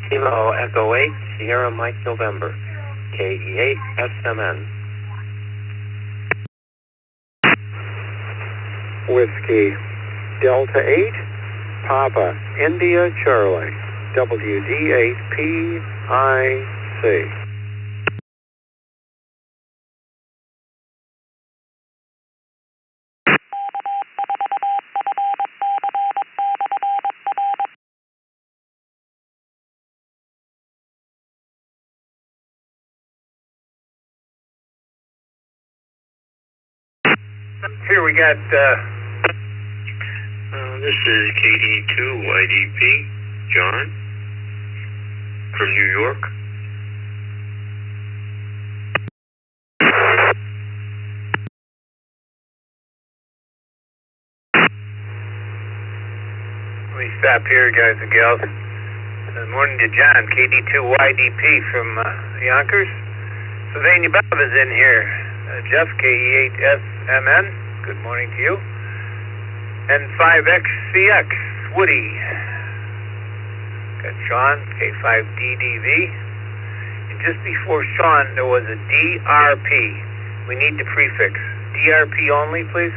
Kilo Echo 8, Sierra Mike November, KE8 SMN. Whiskey Delta 8, Papa India Charlie, WD8PIC. Here we got, this is KD2YDP, John, from New York. let me stop here, guys and gals. Good morning to John, KD2YDP from Yonkers. Sylvania Bob is in here. Jeff, KE8SMN, good morning to you. And 5XCX, Woody. Got Sean, K5DDV. And just before Sean, there was a DRP. We need the prefix. DRP only, please.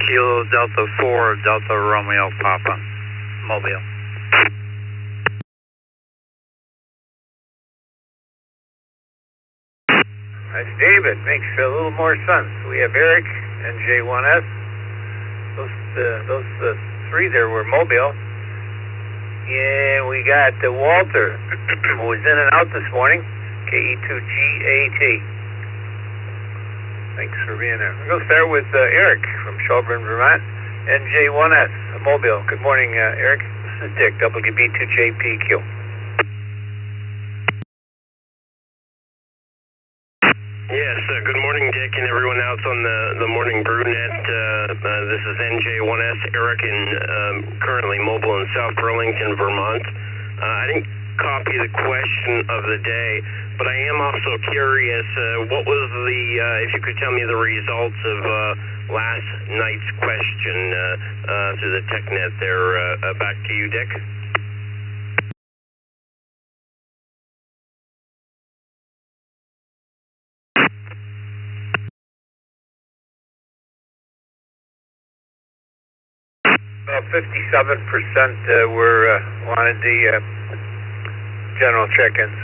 Kilo Delta 4, Delta Romeo Papa, Mobile. That's David. Makes a little more sense. We have Eric and J1S. Those three there were Mobile. Yeah, we got Walter, who was in and out this morning. KE2GAT. Thanks for being there. We're going to start with Eric from Shelburne, Vermont. And J1S, Mobile. Good morning, Eric. This is Dick, WB2JPQ. Yes, good morning, Dick, and everyone else on the Morning Brew Net. This is NJ1S, Eric, and currently mobile in South Burlington, Vermont. I didn't copy the question of the day, but I am also curious, what was if you could tell me the results of last night's question through the TechNet there. Back to you, Dick. About 57% wanted the general check-ins.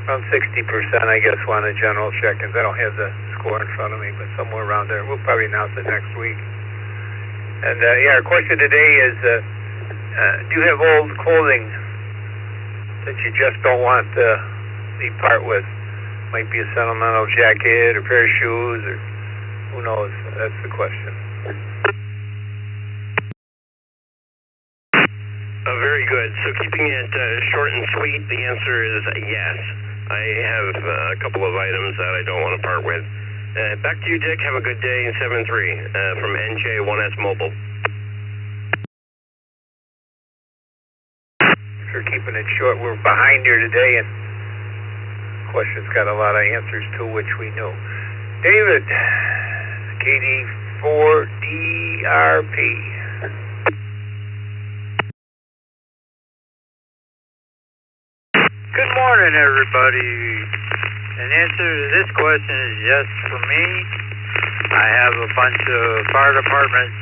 Around 60%, I guess, wanted general check-ins. I don't have the score in front of me, but somewhere around there. We'll probably announce it next week. And yeah, our question today is, do you have old clothing that you just don't want to be part with? Might be a sentimental jacket or pair of shoes, or who knows? That's the question. Very good. So keeping it short and sweet, the answer is yes. I have a couple of items that I don't want to part with. Back to you, Dick. Have a good day. 7-3 from NJ1S Mobile. For keeping it short, we're behind here today, and question's got a lot of answers to which we know. David, KD4DRP. Good morning, everybody. And the answer to this question is yes for me. I have a bunch of fire department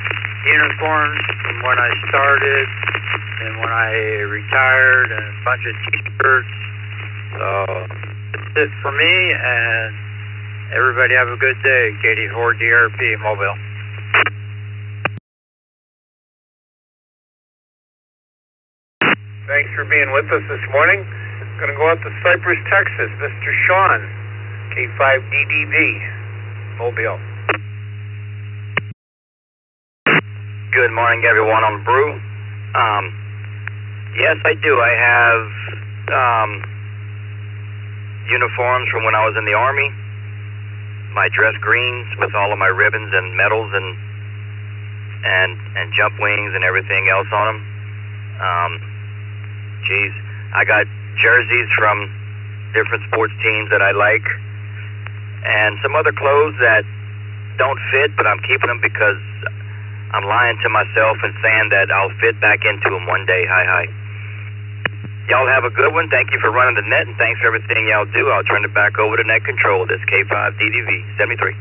uniforms from when I started and when I retired, and a bunch of t-shirts. So that's it for me, and everybody have a good day. KD4DRP Mobile. Thanks for being with us this morning. Going to go out to Cypress, Texas. Mr. Sean, K5DDV, Mobile. Good morning, everyone on Brew. Yes, I do. I have uniforms from when I was in the Army. My dress greens with all of my ribbons and medals and jump wings and everything else on them. I got jerseys from different sports teams that I like, and some other clothes that don't fit, but I'm keeping them because I'm lying to myself and saying that I'll fit back into them one day. Hi. Y'all have a good one. Thank you for running the net, and thanks for everything y'all do. I'll turn it back over to net control. This K5DDV 73.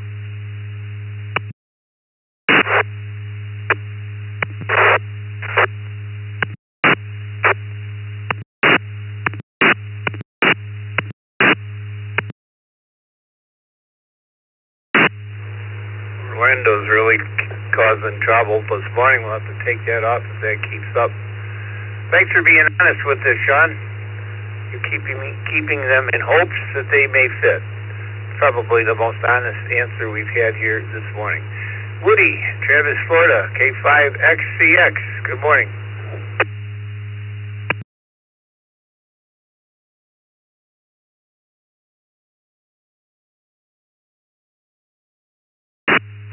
Orlando's really causing trouble this morning. We'll have to take that off if that keeps up. Thanks for being honest with this, Sean. You're keeping them in hopes that they may fit. Probably the most honest answer we've had here this morning. Woody, Travis, Florida, K5XCX. Good morning.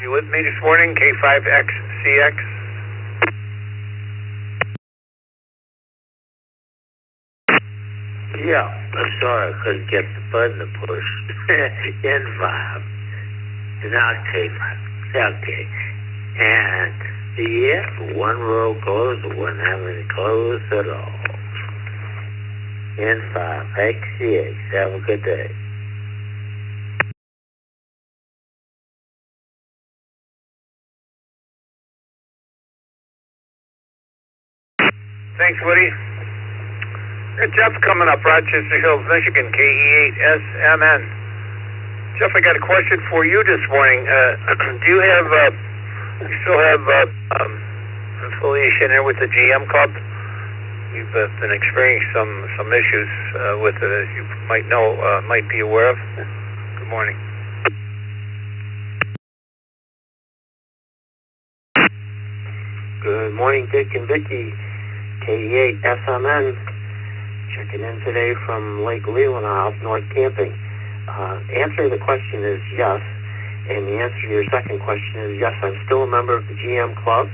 You with me this morning, K5XCX? Yeah, I'm sorry I couldn't get the button to push. N5. An octave. Okay. And yeah, one row closed, wouldn't have any closed at all. N5, XCX. Have a good day. Thanks, Woody. Jeff coming up, Rochester Hills, Michigan, KE8SMN. Jeff, I got a question for you this morning. Do you still have affiliation there with the GM Club? We've been experiencing some issues with it, as you might know, might be aware of. Good morning. Good morning, Dick and Vicky. KE8SMN. Checking in today from Lake Leelanau, North Camping. Answer to the question is yes, and the answer to your second question is yes, I'm still a member of the GM Club,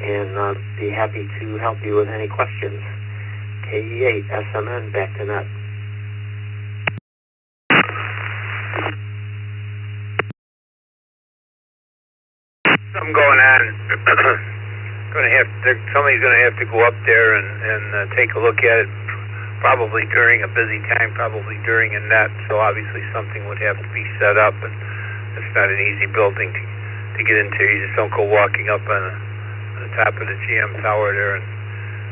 and be happy to help you with any questions. KE8SMN, back to net. Something going on. Somebody's going to have to go up there and take a look at it. Probably during a busy time, probably during a net, so obviously something would have to be set up, and it's not an easy building to get into. You just don't go walking up on the top of the GM tower there.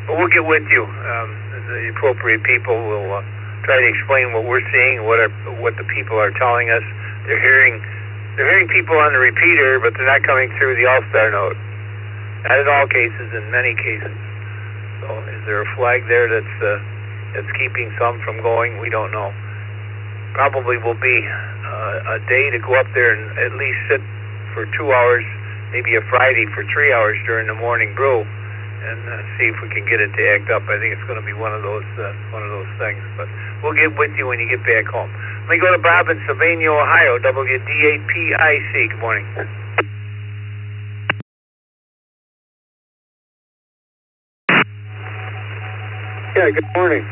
But we'll get with you. The appropriate people will try to explain what we're seeing, what the people are telling us. They're hearing people on the repeater, but they're not coming through the All-Star node. Not in all cases, in many cases. So is there a flag there that's keeping some from going? We don't know. Probably will be a day to go up there and at least sit for 2 hours, maybe a Friday for 3 hours during the morning brew, and see if we can get it to act up. I think it's going to be one of those things. But we'll get with you when you get back home. Let me go to Bob in Sylvania, Ohio, WD8PIC. Good morning. Yeah, good morning.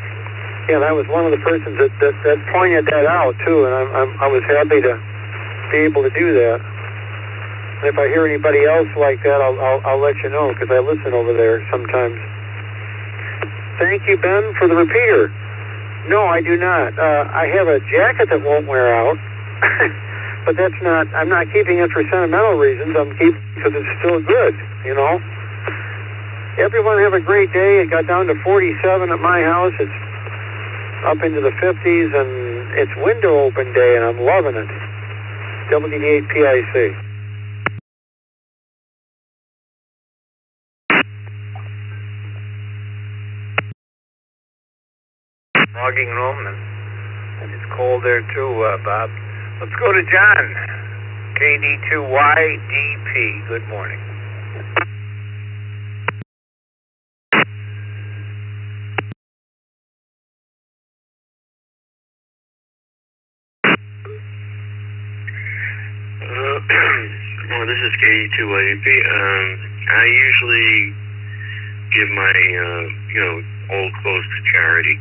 Yeah, that was one of the persons that pointed that out too, and I was happy to be able to do that. And if I hear anybody else like that, I'll let you know, because I listen over there sometimes. Thank you, Ben, for the repeater. No, I do not. I have a jacket that won't wear out, but that's not. I'm not keeping it for sentimental reasons. I'm keeping it because it's still good. You know. Everyone have a great day. It got down to 47 at my house. It's up into the 50s, and it's window open day, and I'm loving it. WD8PIC. Logging room, and it's cold there too, Bob. Let's go to John. KD2YDP. Good morning. Well, this is KD2YDP. I usually give my, old clothes to charity.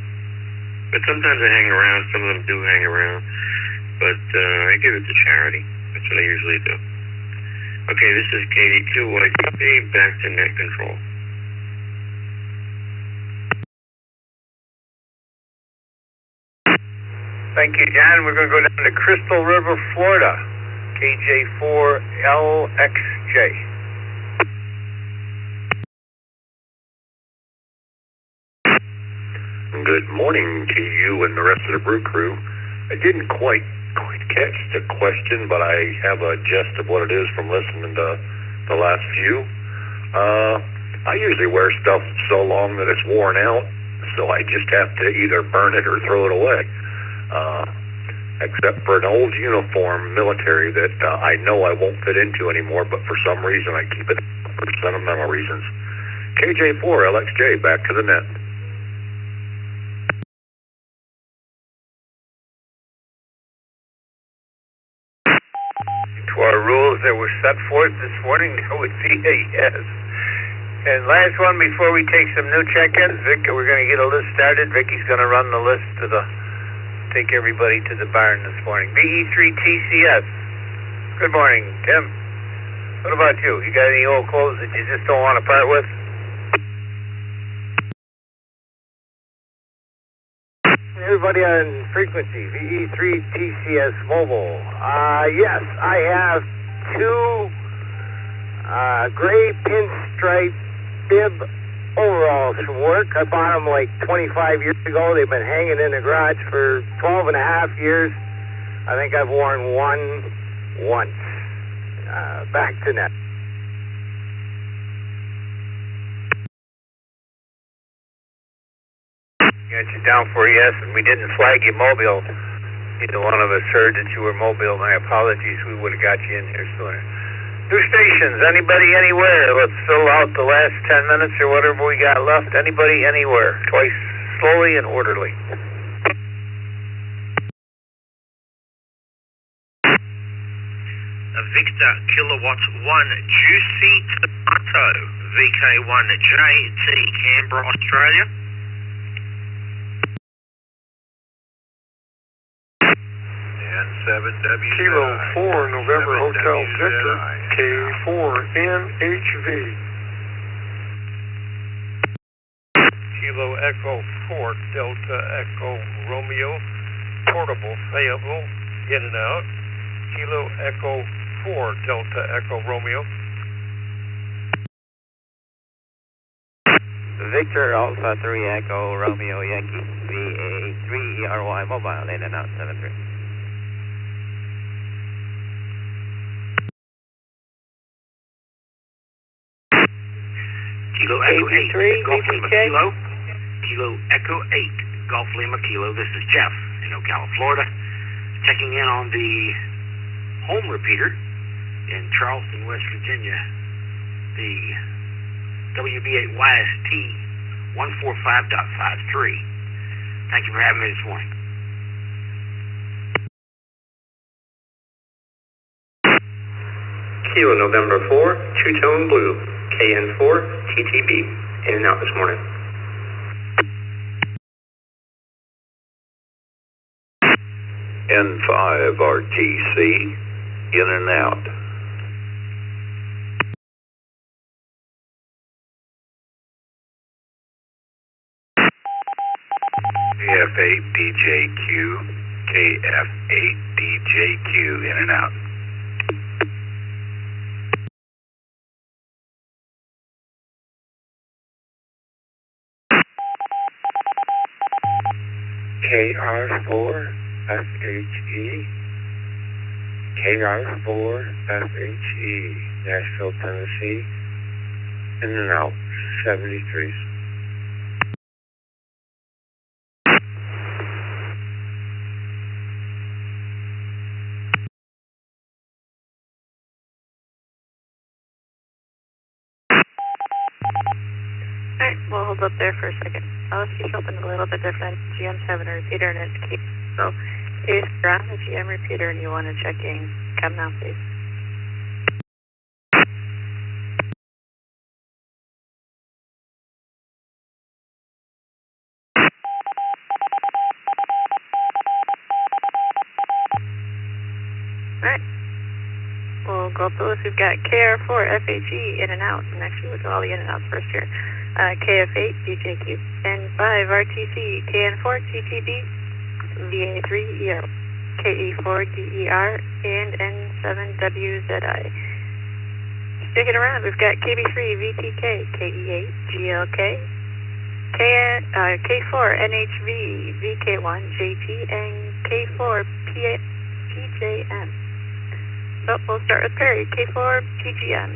But sometimes I hang around. Some of them do hang around. But I give it to charity. That's what I usually do. Okay, this is Katie 2-way copy, back to net control. Thank you, John. We're going to go down to Crystal River, Florida, KJ4LXJ. Good morning to you and the rest of the Brew crew. I didn't quite catch the question, but I have a gist of what it is from listening to the last few. I usually wear stuff so long that it's worn out, so I just have to either burn it or throw it away. Except for an old uniform, military, that I know I won't fit into anymore, but for some reason I keep it for sentimental reasons. KJ4LXJ, back to the net. To our rules that were set forth this morning, that would be a yes. And last one before we take some new check-ins, Vic, we're going to get a list started. Vicky's going to run the list to take everybody to the barn this morning. BE3TCS. Good morning, Tim. What about you? You got any old clothes that you just don't want to part with? Everybody on frequency, VE3TCS Mobile. Yes, I have two gray pinstripe bib overalls from work. I bought them like 25 years ago. They've been hanging in the garage for 12 and a half years. I think I've worn one once. Back to net. Got you down for yes, and we didn't flag you mobile. Either one of us heard that you were mobile. My apologies. We would have got you in here sooner. New stations. Anybody anywhere? Let's fill out the last 10 minutes or whatever we got left. Anybody anywhere? Twice, slowly and orderly. Victor Kilowatts 1 Juicy Tomato VK1JT Canberra, Australia. And 7W. Kilo 4 November Hotel Victor K4NHV. Kilo Echo 4 Delta Echo Romeo, portable, payable, in and out. Kilo Echo 4 Delta Echo Romeo. Victor Alpha 3 Echo Romeo Yankee VA3 ERY mobile in and out 73. Kilo Echo 8, Golf Lima Kilo. Kilo Echo 8, Golf Lima Kilo. This is Jeff in Ocala, Florida. Checking in on the home repeater in Charleston, West Virginia. The WB8YST 145.53. Thank you for having me this morning. Kilo November 4, Two-Tone Blue, KN4, TTB, in and out this morning. N5 RTC, in and out. KF8DJQ, KF8DJQ, in and out. KR4FHE, KR4FHE, Nashville, Tennessee, in and out, 73. Alright, we'll hold up there for a second. LSP's open a little bit different. GM's having a repeater and it's key. So if you're on the GM repeater and you want to check in, come now please. Alright, we'll go both those. We've got KR4 FHE in and out, and actually we'll do all the in and outs first here. KF8 DJQ, N5 RTC, KN4 TTB, VA3 EO, KE4 DER, and N7WZI. Sticking around, we've got KB3 VTK, KE8 GLK, K4 NHV VK1 JT, and K4 PJM. So we'll start with Perry, K4 PGM.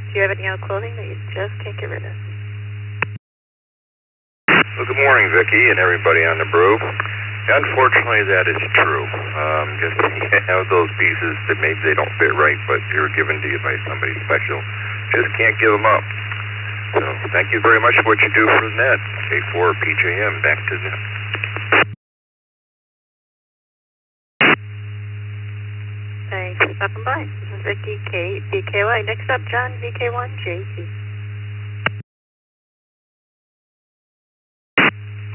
Do you have any old clothing that you just can't get rid of? Well, good morning, Vicki, and everybody on the Brew. Unfortunately, that is true. Just you have those pieces that maybe they don't fit right, but they're given to you by somebody special. Just can't give them up. So thank you very much for what you do for the net. K4 PJM, back to the net. Thanks for stopping by. This is Vicky K, VKY. Next up, John, VK1 JT.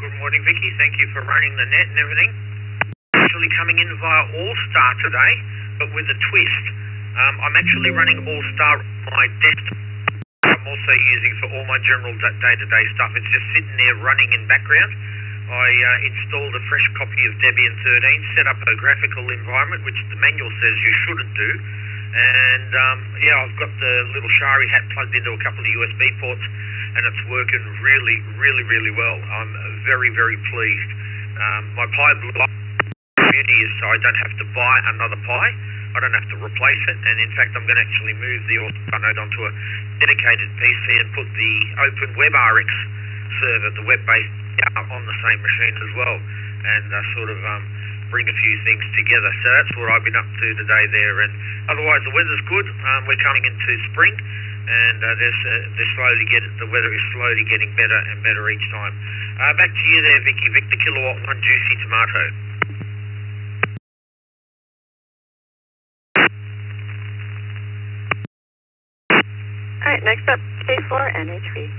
Good morning, Vicky. Thank you for running the net and everything. Actually coming in via All-Star today, but with a twist. I'm actually running All-Star on my desktop. I'm also using for all my general day-to-day stuff. It's just sitting there running in background. I installed a fresh copy of Debian 13, set up a graphical environment, which the manual says you shouldn't do. And yeah, I've got the little Shari hat plugged into a couple of USB ports, and it's working really, really, really well. I'm very, very pleased. My Pi beauty is so I don't have to buy another Pi. I don't have to replace it, and in fact I'm going to actually move the All-Star node onto a dedicated PC and put the Open WebRx server, the web-based, on the same machine as well, and sort of bring a few things together. So that's what I've been up to today there, and otherwise the weather's good. We're coming into spring, and the weather is slowly getting better and better each time. Back to you there, Vicky. Victor Kilowatt 1 Juicy Tomato. Alright, next up, K4 NHV.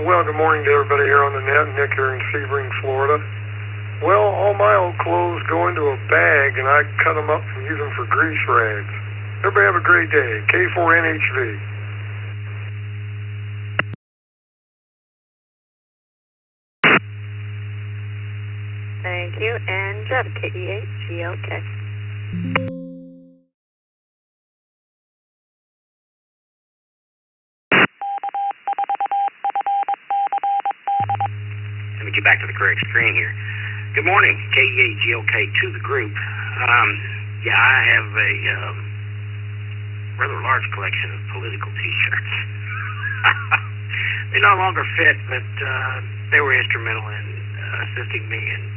Well, good morning to everybody here on the net. Nick here in Sebring, Florida. Well, all my old clothes go into a bag, and I cut them up and use them for grease rags. Everybody have a great day. K4 NHV. Thank you, and Jeff, KE8 GLK. Let me get back to the correct screen here. Good morning, KE8GLK to the group. Yeah, I have a rather large collection of political t-shirts. They no longer fit, but they were instrumental in assisting me in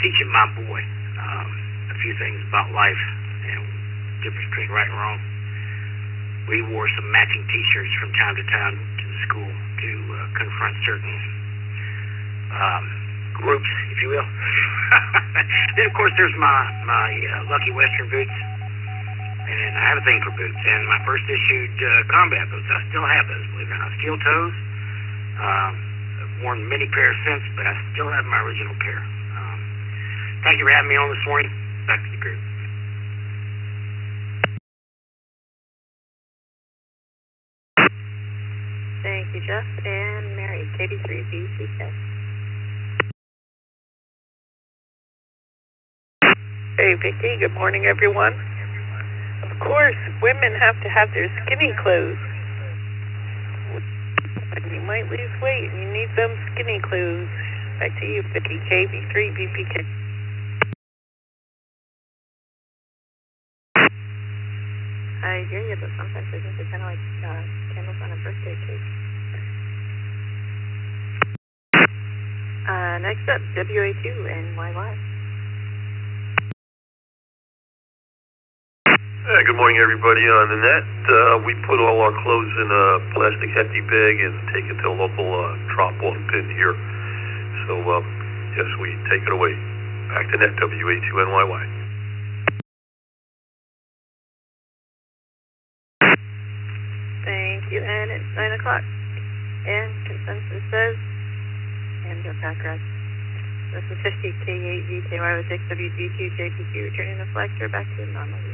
teaching my boy a few things about life and the difference between right and wrong. We wore some matching t-shirts from time to time to the school to confront certain groups, if you will. Then, of course, there's my Lucky Western boots, and I have a thing for boots. And my first issued combat boots, I still have those, believe it or not. Steel toes. I've worn many pairs since, but I still have my original pair. Thank you for having me on this morning. Back to the group. Thank you, Jeff, and Mary, KB3BCK. Hey, Vicky, good morning, everyone. Of course, women have to have their skinny clothes. And you might lose weight, and you need them skinny clothes. Back to you, Vicky, KB3BPK. I hear you, but sometimes I think they're kind of like candles on a birthday cake. Next up, WA2 and YY. Good morning, everybody on the net. We put all our clothes in a plastic hefty bag and take it to a local drop-off pin here. So, yes, we take it away. Back to net, WA2NYY. Thank you, and it's 9 o'clock. And consensus says and pack rat. This is 50K8 VKY with 6WG2 JPC returning the Reflector back to normal.